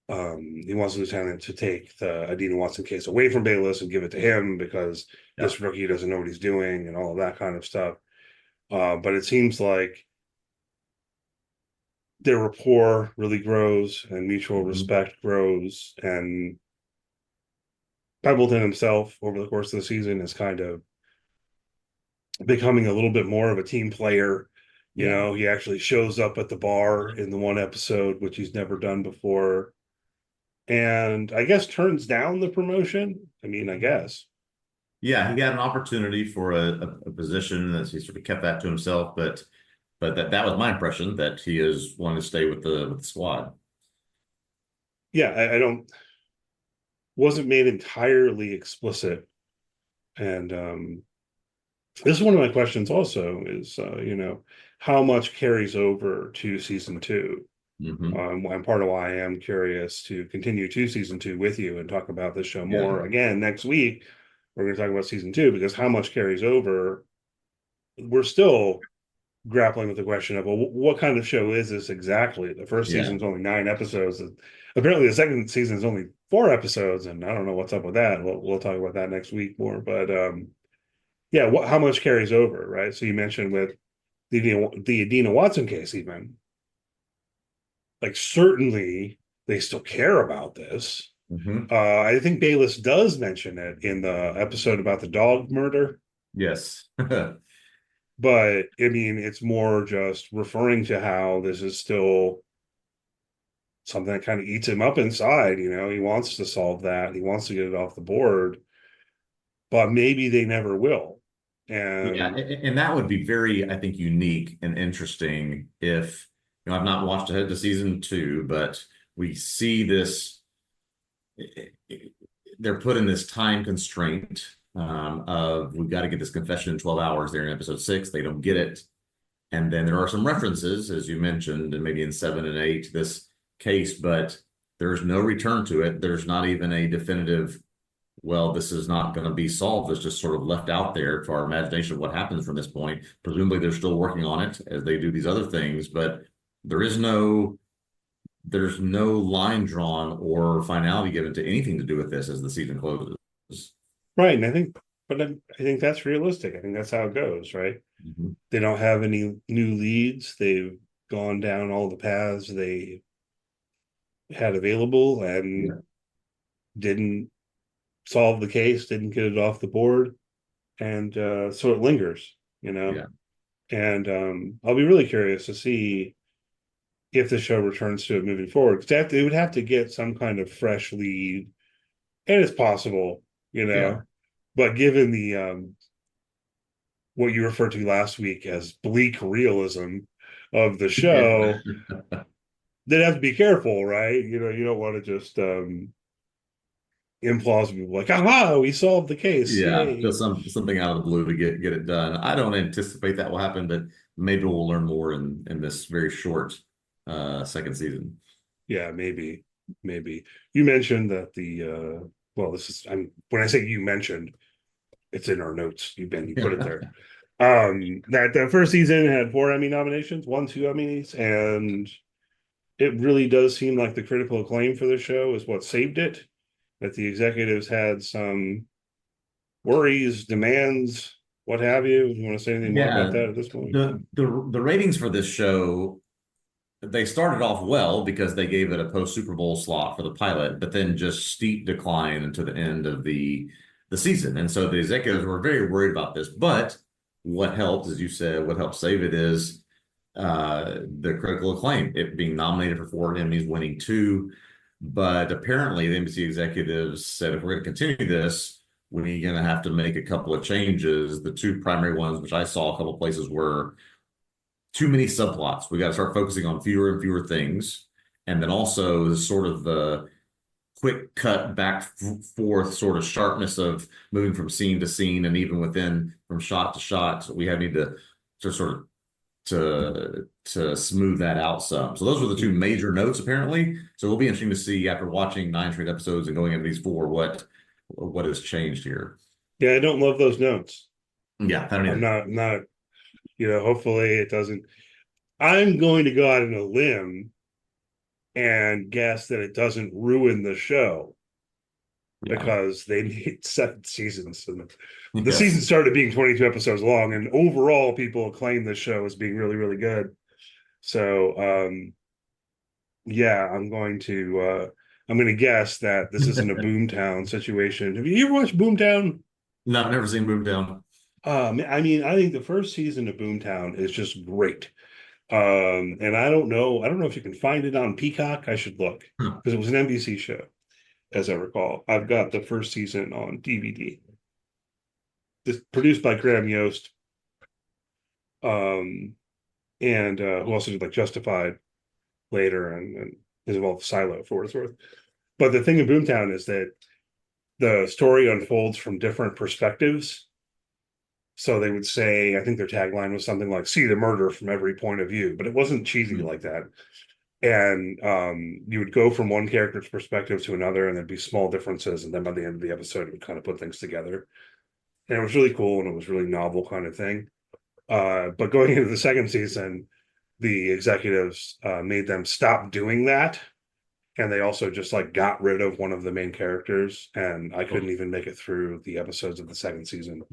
Lieutenant to take the Adina Watson case away from Bayless and give it to him because this rookie doesn't know what he's doing and all of that kind of stuff. But it seems like their rapport really grows and mutual respect grows, and Pemberton himself over the course of the season is kind of becoming a little bit more of a team player. He actually shows up at the bar in the one episode, which he's never done before, and I guess turns down the promotion. I guess. Yeah, he got an opportunity for a position that he sort of kept that to himself, but that was my impression, that he is wanting to stay with the squad. Yeah, I wasn't made entirely explicit, and this is one of my questions also is how much carries over to season 2. And part of why I am curious to continue to season 2 with you and talk about this show more again next week. We're going to talk about season 2 because how much carries over. We're still grappling with the question of, well, what kind of show is this exactly? The first Yeah. season's only 9 episodes. And apparently, the second season is only 4 episodes, and I don't know what's up with that. We'll talk about that next week more. But yeah, how much carries over, right? So you mentioned with the Adina Watson case, even like certainly they still care about this. Mhm. I think Bayless does mention it in the episode about the dog murder, Yes. but I mean, it's more just referring to how this is still something that kind of eats him up inside. He wants to solve that, he wants to get it off the board, but maybe they never will. Yeah, And and that would be very, I think, unique and interesting if, I've not watched ahead to season two, but we see this, they're put in this time constraint of we've got to get this confession in 12 hours. They're in episode 6, they don't get it. And then there are some references, as you mentioned, and maybe in 7 and 8, this case, but there's no return to it. There's not even a definitive, well, this is not going to be solved. It's just sort of left out there to our imagination of what happens from this point. Presumably they're still working on it as they do these other things, but there is there's no line drawn or finality given to anything to do with this as the season closes. right, and I think that's realistic. I think that's how it goes, right? Mhm. They don't have any new leads. They've gone down all the paths they had available and Yeah. didn't solve the case, didn't get it off the board, and so it lingers. Yeah. And I'll be really curious to see if the show returns to it moving forward, because they would have to get some kind of fresh lead, and it's possible, Yeah. but given the what you referred to last week as bleak realism of the Yeah. show, they'd have to be careful, right? You don't want to just implausibly like, aha, we solved the case, Yeah, yay. just something out of the blue to get it done. I don't anticipate that will happen, but maybe we'll learn more in this very short second season. Yeah, maybe. You mentioned that the well, this is when I say you mentioned, it's in our notes. You put it there. That the first season had 4 Emmy nominations, won 2 Emmys, and it really does seem like the critical acclaim for the show is what saved it. That the executives had some worries, demands, what have you. You want to say anything more about Yeah, that at this point? the ratings for this show, they started off well because they gave it a post Super Bowl slot for the pilot, but then just steep decline into the end of the season. And so the executives were very worried about this. But what helped, as you said, what helped save it is the critical acclaim, it being nominated for 4 Emmys, winning 2. But apparently, the NBC executives said, if we're going to continue this, we're going to have to make a couple of changes. The 2 primary ones, which I saw a couple of places, were too many subplots. We got to start focusing on fewer and fewer things. And then also sort of the quick cut back forth sort of sharpness of moving from scene to scene and even within from shot to shot. So we have need to sort of to smooth that out some. So those were the 2 major notes apparently. So it'll be interesting to see after watching 9 straight episodes and going into these 4 what has changed here. Yeah, I don't love those notes. Yeah, I don't I'm either. not. Hopefully it doesn't. I'm going to go out on a limb and guess that it doesn't ruin the show Yeah. because they need 7 seasons. And the season Yes. started being 22 episodes long, and overall, people acclaim this show as being really, really good. So, yeah, I'm going to guess that this isn't a Boomtown situation. Have you ever watched Boomtown? No, I've never seen Boomtown. I mean, I think the first season of Boomtown is just great. And I don't know if you can find it on Peacock. I should look Huh. because it was an NBC show, as I recall. I've got the first season on DVD. This produced by Graham Yost, um, and who also did like Justified later, and is involved with Silo for what it's worth. But the thing in Boomtown is that the story unfolds from different perspectives. So they would say, I think their tagline was something like "See the murder from every point of view," but it wasn't cheesy Hmm. like that. And you would go from one character's perspective to another, and there'd be small differences, and then by the end of the episode, it would kind of put things together. And it was really cool, and it was really novel kind of thing. But going into the second season, the executives made them stop doing that. And they also just like got rid of one of the main characters. And I couldn't even make it through the episodes of the second season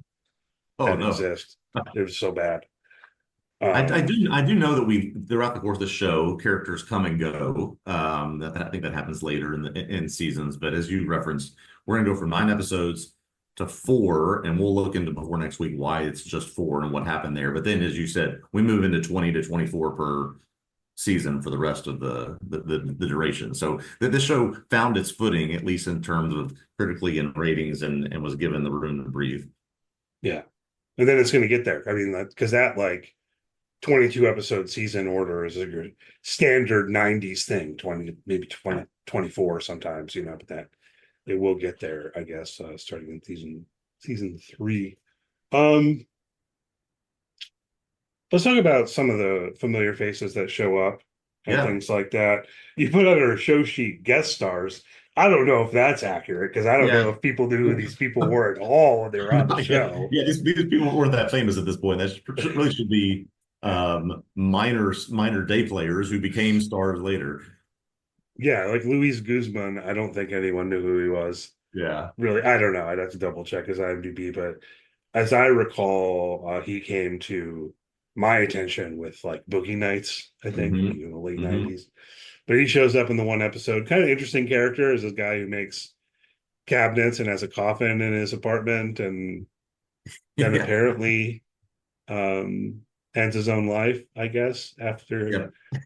Oh that no. exist. It was so bad. I do know that we throughout the course of the show, characters come and go. I think that happens later in seasons. But as you referenced, we're gonna go from 9 episodes to 4, and we'll look into before next week why it's just 4 and what happened there. But then, as you said, we move into 20 to 24 per season for the rest of the duration. So that this show found its footing, at least in terms of critically and ratings, and was given the room to breathe. Yeah. And then it's going to get there. I mean, because that like 22 episode season order is a standard 90s thing, 20, maybe 20, 24 sometimes, but that it will get there, I guess, starting in season 3. Let's talk about some of the familiar faces that show up and Yeah. things like that. You put under a show sheet guest stars. I don't know if that's accurate because I don't know Yeah. if people knew who these people were at all when they were on the Yeah, show. yeah, these people weren't that famous at this point. Really should be minor day players who became stars later. Yeah, like Luis Guzman, I don't think anyone knew who he was. Yeah. Really, I don't know. I'd have to double check his IMDb, but as I recall, he came to my attention with like Boogie Nights, I think, Hmm. in the late Hmm. 90s. But he shows up in the one episode. Kind of interesting character is this guy who makes cabinets and has a coffin in his apartment, and then Yeah. apparently ends his own life, I guess, after Yeah.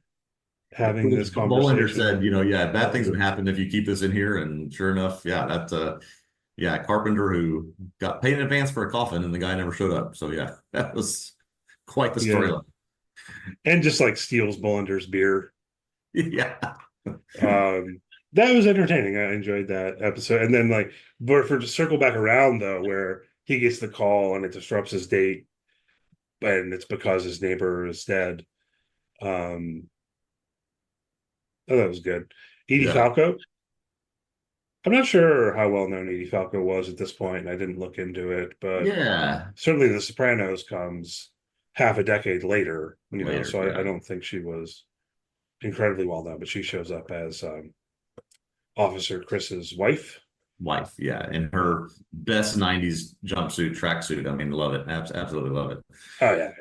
having this Bolander conversation. said, yeah, bad things would happen if you keep this in here. And sure enough, yeah, carpenter who got paid in advance for a coffin and the guy never showed up. So yeah, that was quite the Yeah. storyline. And just like steals Bolander's beer. Yeah. Um, that was entertaining. I enjoyed that episode. And then like, but for to circle back around though, where he gets the call and it disrupts his date, and it's because his neighbor is dead. Um, oh, that was good. Edie Yeah. Falco. I'm not sure how well known Edie Falco was at this point, and I didn't look into it, but Yeah. certainly The Sopranos comes half a decade later, Later. so I Yeah. don't think she was incredibly well known, but she shows up as Officer Chris's wife. Wife. Yeah. In her best 90s jumpsuit, tracksuit. I mean, love it. Absolutely love it. Oh yeah,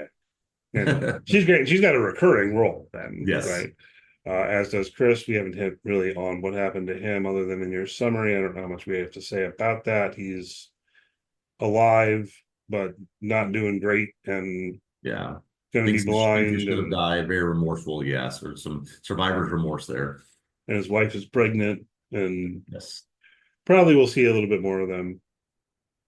and she's great. She's got a recurring role then, Yes. right? As does Chris. We haven't hit really on what happened to him, other than in your summary. I don't know how much we have to say about that. He's alive, but not doing great, and Yeah. going to be Thinks he blind, should have and died. Very remorseful. Yes. Or some survivor's remorse there. his wife is pregnant, and Yes. probably we'll see a little bit more of them.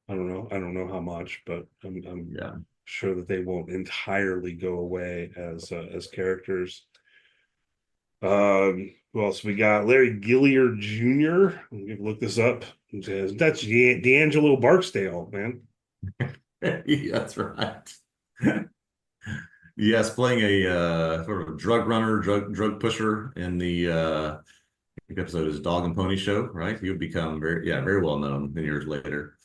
I don't know. I don't know how much, but I'm Yeah. sure that they won't entirely go away as characters. Who else we got? Larry Gilliard Jr. I'm gonna look this up. He says that's D'Angelo Barksdale, man. That's right. Yes, playing a sort of drug runner, drug pusher in the episode is Dog and Pony Show, right? He would become very well known years later.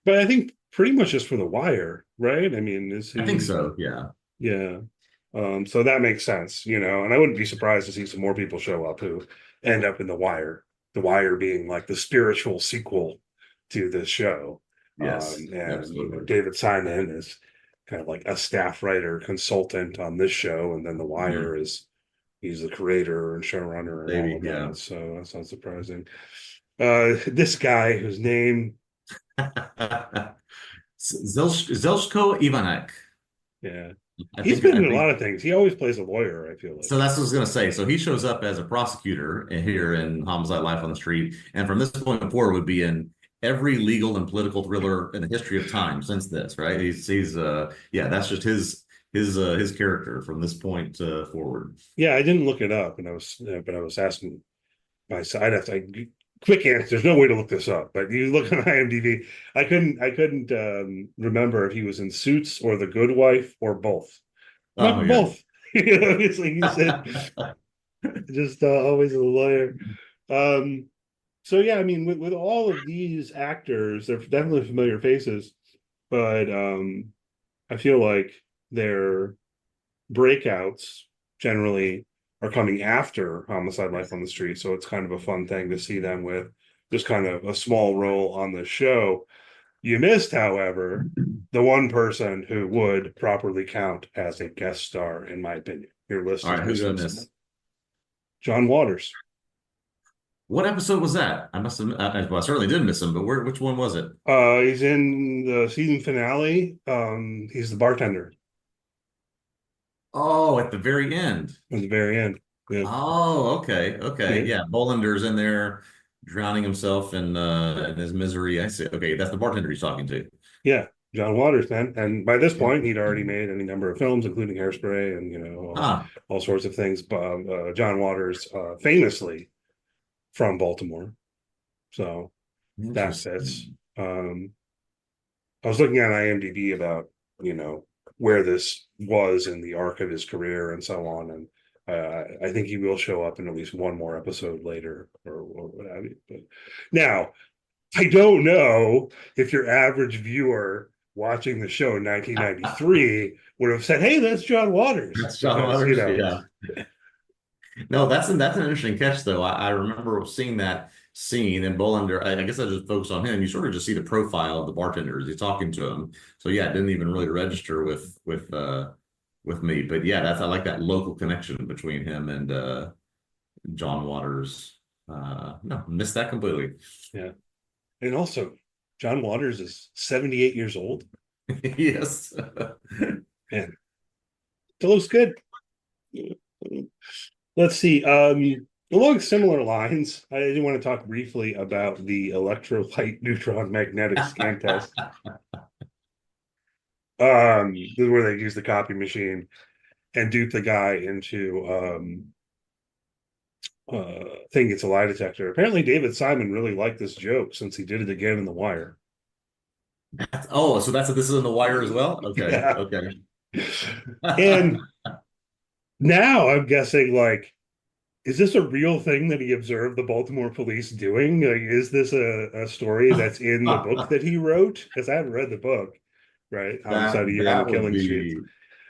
But I think pretty much just for The Wire, right? I mean, is I think he? so, yeah. Yeah. So that makes sense, and I wouldn't be surprised to see some more people show up who end up in The Wire. The Wire being like the spiritual sequel to this show. Yes, And absolutely. David Simon is kind of like a staff writer consultant on this show, and then The Wire is he's the creator and showrunner and all Maybe, of yeah. that. So that's not surprising. This guy whose name, Zelshko Ivanek. yeah, I he's think been I in a think lot of things. He always plays a lawyer, I feel like. so. That's what I was gonna say. So he shows up as a prosecutor here in Homicide: Life on the Street, and from this point forward would be in every legal and political thriller in the history of time since this. Right? He's yeah. That's just his character from this point forward. Yeah, I didn't look it up, and but I was asking my side. Quick answer. There's no way to look this up, but you look on IMDb. I couldn't remember if he was in Suits or The Good Wife or both. Oh Not yeah. both. Obviously, he said just always a lawyer. Um, so yeah, I mean, with all of these actors, they're definitely familiar faces, but I feel like their breakouts generally are coming after Homicide: Life on the Street. So it's kind of a fun thing to see them with just kind of a small role on the show. You missed, however, the one person who would properly count as a guest star, in my opinion. Your list All is right, who did I missing miss? someone. John Waters. What episode was that? I must have. Well, I certainly did miss him, but which one was it? He's in the season finale. He's the bartender Oh, at the very end. at the very end. Yeah. Oh, okay, okay, Yeah. yeah. Bollander's in there, drowning himself in his misery. I see. Okay, that's the bartender he's talking to. Yeah. John Waters, man. And by this Yeah. point, he'd already made any number of films, including Hairspray and, Ah, all sorts of things. But John Waters, famously from Baltimore. So that fits. interesting. I was looking at IMDb about, where this was in the arc of his career and so on. And I think he will show up in at least one more episode later or what have you. But now, I don't know if your average viewer watching the show in 1993 would have said, "Hey, that's John Waters." That's John Because, Waters. Yeah. No, that's an interesting catch, though. I remember seeing that scene in Bolander. I guess I just focused on him. You sort of just see the profile of the bartender as he's talking to him. So yeah, it didn't even really register with me. But yeah, I like that local connection between him and John Waters. No, missed that completely. yeah. And also, John Waters is 78 years old. Yes. Man, it looks good. Let's see. Along similar lines, I did want to talk briefly about the electrolyte neutron magnetic scan test. This is where they use the copy machine and dupe the guy into thinking it's a lie detector. Apparently, David Simon really liked this joke since he did it again in The Wire. Oh, so this is in The Wire as well? Okay. Yeah. Okay. And now I'm guessing, like, is this a real thing that he observed the Baltimore police doing? Like, is this a story that's in the book that he wrote? Because I haven't read the book, right? Homicide: A Year on That the would Killing Streets. be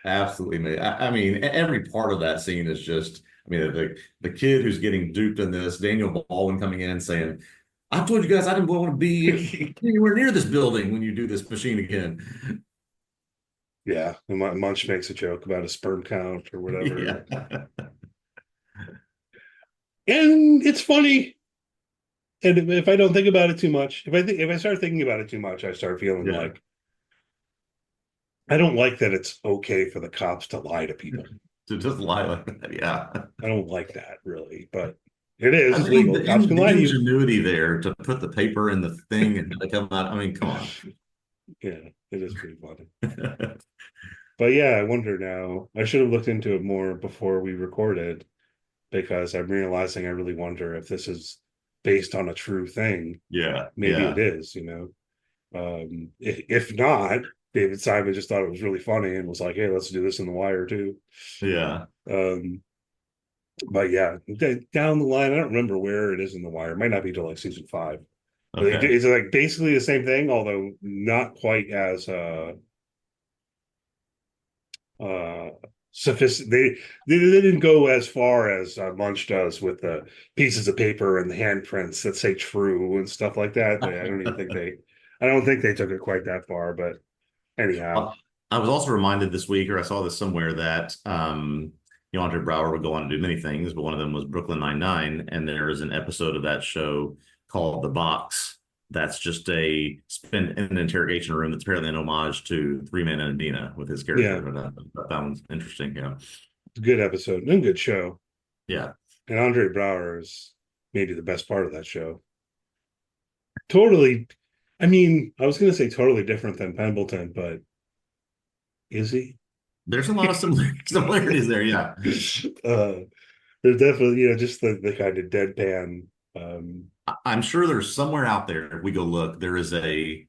absolutely amazing. I mean, every part of that scene is just, I mean, the kid who's getting duped in this, Daniel Baldwin coming in and saying, I told you guys I didn't want to be anywhere near this building when you do this machine again. Yeah, and Munch makes a joke about a sperm count or whatever. Yeah. And it's funny. And if I don't think about it too much, if I start thinking about it too much, I start feeling Yeah. like I don't like that it's okay for the cops to lie to people. To just lie like that, yeah. I don't like that really, but it is. I It's mean, legal. Cops can the lie to you. ingenuity there to put the paper in the thing and to come out. I mean, come on. Yeah, it is pretty funny. But yeah, I wonder now. I should have looked into it more before we recorded because I'm realizing I really wonder if this is based on a true thing. Yeah. Maybe Yeah. it is, If not, David Simon just thought it was really funny and was like, "Hey, let's do this in The Wire too." Yeah. But yeah, down the line, I don't remember where it is in The Wire. It might not be till like season 5. Okay. It's like basically the same thing, although not quite as sophisticated. They didn't go as far as Munch does with the pieces of paper and the handprints that say "true" and stuff like that. I don't think they took it quite that far. But anyhow, I was also reminded this week, or I saw this somewhere, that Andre Brower would go on to do many things, but one of them was Brooklyn Nine-Nine, and there is an episode of that show called The Box. That's just a spin in an interrogation room that's apparently an homage to Three Men and Adina with his character. Yeah. But that one's interesting. Yeah. good episode and good show. Yeah. And Andre Brower is maybe the best part of that show. Totally. I mean, I was going to say totally different than Pendleton, but is he? There's a lot of similarities there. Yeah. There's definitely, just the kind of deadpan. I'm sure there's somewhere out there, if we go look, there is a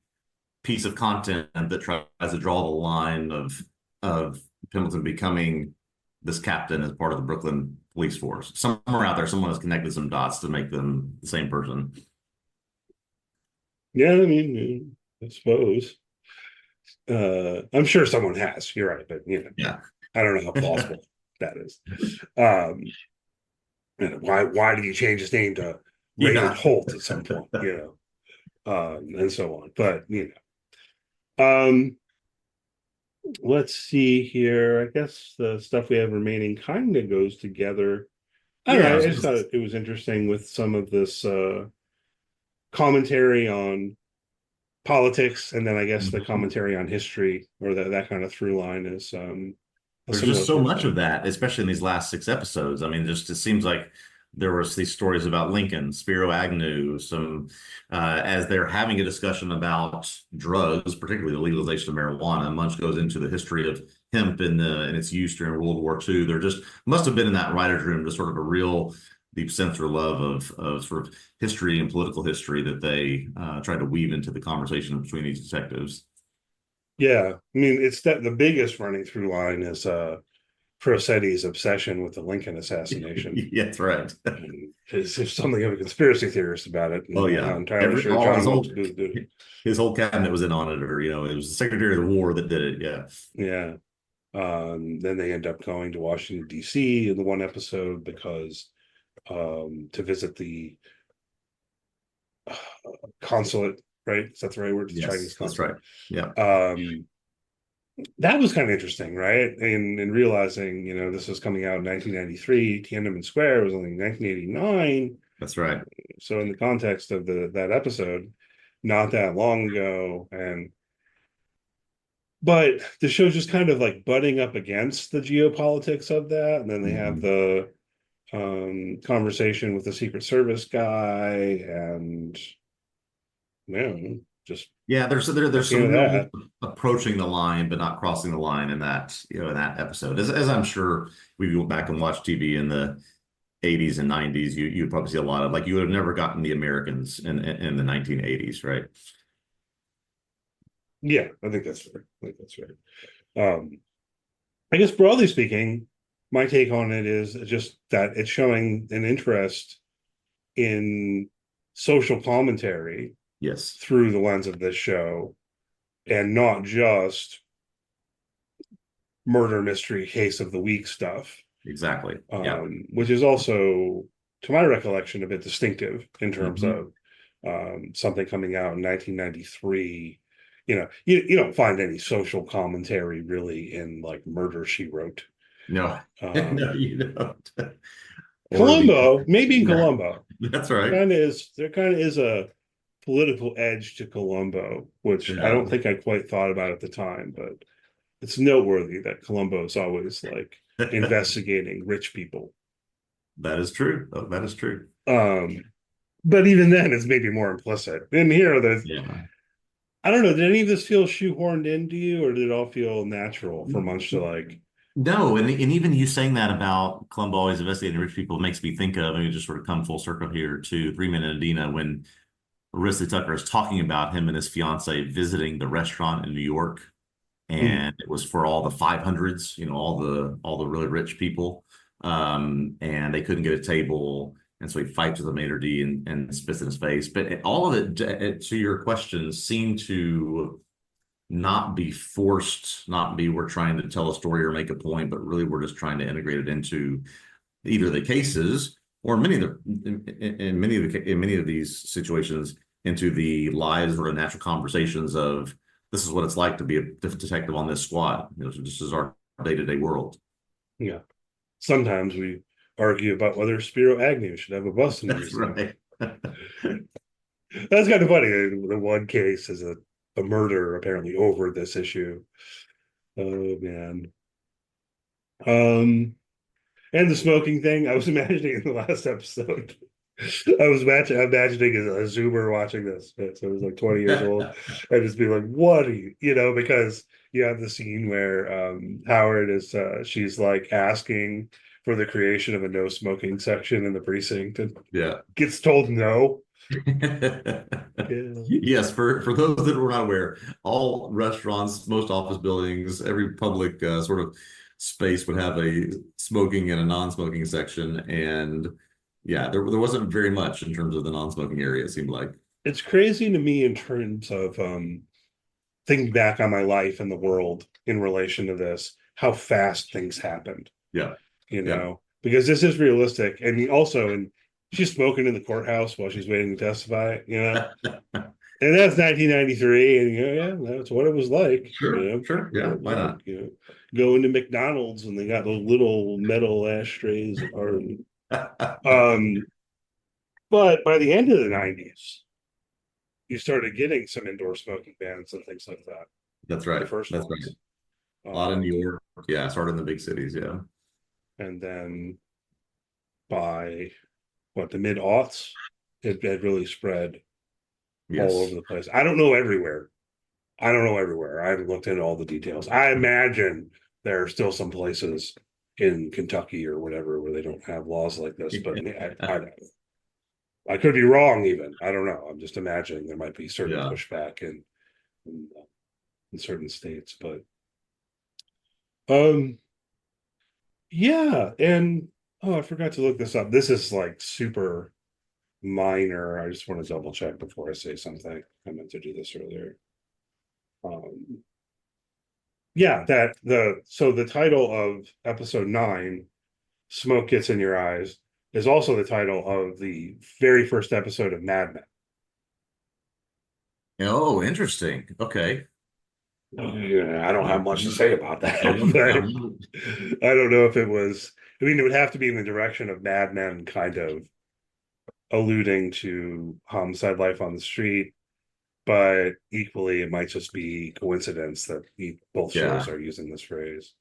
piece of content that tries to draw the line of Pendleton becoming this captain as part of the Brooklyn police force. Somewhere out there, someone has connected some dots to make them the same person. Yeah, I mean, I suppose. I'm sure someone has. You're right, but Yeah. I don't know how plausible that is. Um, and why did you change his name to Raymond Yeah. Holt at some point? And so on. But um, let's see here. I guess the stuff we have remaining kind of goes together. I don't know. Yeah. I just thought it was interesting with some of this commentary on politics, and then I guess the commentary on history, or that kind of through line is a There's similar just so sort of much thing. of that, especially in these last 6 episodes. I mean, just it seems like there was these stories about Lincoln, Spiro Agnew, some as they're having a discussion about drugs, particularly the legalization of marijuana. Munch goes into the history of hemp in its use during World War II. There just must have been in that writer's room just sort of a real deep sense or love of sort of history and political history that they tried to weave into the conversation between these detectives. Yeah, I mean, it's that the biggest running through line is Crossetti's obsession with the Lincoln assassination. Yeah, that's right. And there's something of a conspiracy theorist about it. Oh I'm not yeah, entirely sure all John wants to do it. his whole cabinet was in on it, or it was the Secretary of the War that did it. Yeah, Yeah. Then they end up going to Washington, D.C. in the one episode because to visit the consulate, right? Is that the right word? The Chinese yes, that's right. consulate. Yeah, That was kind of interesting, right? And realizing, this was coming out in 1993, Tiananmen Square was only 1989. that's right. So in the context of that episode, not that long ago, but the show's just kind of like butting up against the geopolitics of that, and then they have the conversation with the Secret Service guy, and just Yeah, there's some real that. approaching the line, but not crossing the line in that in that episode. As I'm sure we went back and watched TV in the 80s and 90s, you'd probably see a lot of like you would have never gotten the Americans in the 1980s, right? Yeah, I think that's fair. I think that's right. I guess broadly speaking, my take on it is just that it's showing an interest in social commentary Yes, through the lens of this show, and not just murder mystery case of the week stuff. exactly. Yeah. Which is also, to my recollection, a bit distinctive in terms of something coming out in 1993. You don't find any social commentary really in like Murder, She Wrote. No, no, you don't. Or the Columbo, maybe in yeah, Columbo, that's right. there kind of is a political edge to Columbo, which I Yeah, don't think I quite thought about at the time, but it's noteworthy that Columbo is always like investigating rich people. that is true. Oh, that is true. But even then, it's maybe more implicit. And here, Yeah. I don't know. Did any of this feel shoehorned into you, or did it all feel natural for Munch to like? No, and even you saying that about Columbo always investigating rich people makes me think of, and we just sort of come full circle here to 3 Men and Adina when Risley Tucker is talking about him and his fiance visiting the restaurant in New York, and it was for all the 500s, all the really rich people, and they couldn't get a table, and so he fights with the maitre d and spits in his face. But all of it, to your question, seemed to not be forced, not be we're trying to tell a story or make a point, but really we're just trying to integrate it into either the cases or in many of these situations into the lives or natural conversations of this is what it's like to be a detective on this squad. So this is our day-to-day world. Yeah. Sometimes we argue about whether Spiro Agnew should have a bust in the That's museum. right. That's kind of funny. The one case is a murder apparently over this issue. Oh man. And the smoking thing, I was imagining in the last episode. Imagining a Zoomer watching this. So it was like 20 years old. And just be like, what are you, because you have the scene where Howard is she's like asking for the creation of a no smoking section in the precinct and Yeah. gets told no. Yes, for those that were not aware, all restaurants, most office buildings, every public sort of space would have a smoking and a non-smoking section, and yeah, there wasn't very much in terms of the non-smoking area. It seemed like It's crazy to me in terms of thinking back on my life and the world in relation to this, how fast things happened. Yeah. Because this is realistic. And also, and she's smoking in the courthouse while she's waiting to testify, and that's 1993. And, yeah, that's what it was like. Sure. Yeah. Why not? Going to McDonald's and they got those little metal ashtrays. But by the end of the 90s, you started getting some indoor smoking bans and things like that. That's right. The first That's ones. right. A lot in New York. Yeah. Started in the big cities. Yeah. And then by the mid-aughts, it had really spread all over the place. I don't know everywhere. I haven't looked into all the details. I imagine there are still some places in Kentucky or whatever where they don't have laws like this, but I could be wrong even. I don't know. I'm just imagining there might be certain pushback in certain states, but yeah, and I forgot to look this up. This is like super minor. I just want to double check before I say something. I meant to do this earlier. Yeah, the title of episode 9, Smoke Gets in Your Eyes, is also the title of the very first episode of Mad Men. Oh, interesting. Okay. Yeah, I don't have much to say about that. I don't know if it was. I mean, it would have to be in the direction of Mad Men, kind of alluding to Homicide: Life on the Street, but equally, it might just be coincidence that both shows are using this phrase.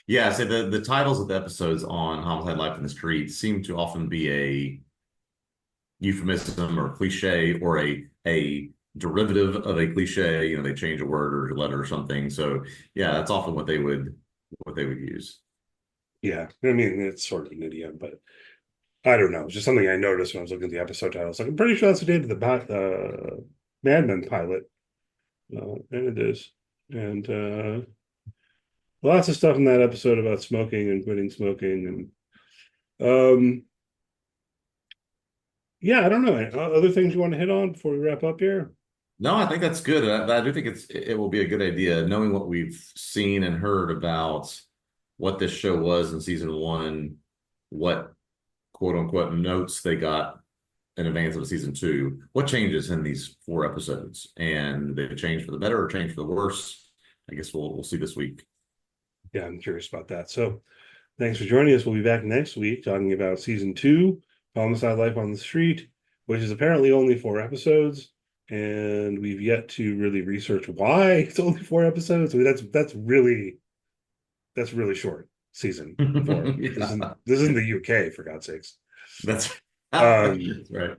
Yeah, so the titles of the episodes on Homicide: Life on the Street seem to often be a euphemism or cliche or a derivative of a cliche. They change a word or a letter or something. So yeah, that's often what they would use. Yeah, I mean, it's sort of an idiom, but I don't know. It's just something I noticed when I was looking at the episode titles. Like, I'm pretty sure that's the name of the Mad Men pilot, and it is. And lots of stuff in that episode about smoking and quitting smoking, and yeah, I don't know. Other things you want to hit on before we wrap up here? No, I think that's good. I do think it will be a good idea, knowing what we've seen and heard about what this show was in season 1, what quote unquote notes they got in advance of season 2. What changes in these 4 episodes, and they change for the better or change for the worse? I guess we'll see this week. Yeah, I'm curious about that. So, thanks for joining us. We'll be back next week talking about season 2, Homicide: Life on the Street, which is apparently only 4 episodes. And we've yet to really research why it's only 4 episodes. I mean, that's really short season 4. Yeah. This isn't the UK, for God's sakes. That's That's right.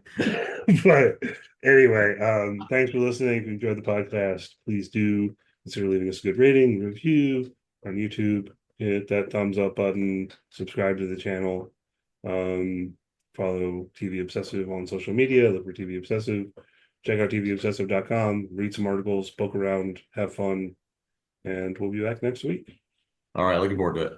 But anyway, thanks for listening. If you enjoyed the podcast, please do consider leaving us a good rating, review on YouTube. Hit that thumbs up button. Subscribe to the channel. Follow TV Obsessive on social media. Look for TV Obsessive. Check out TVObscast.com, read some articles, poke around, have fun, and we'll be back next week. All right, looking forward to it.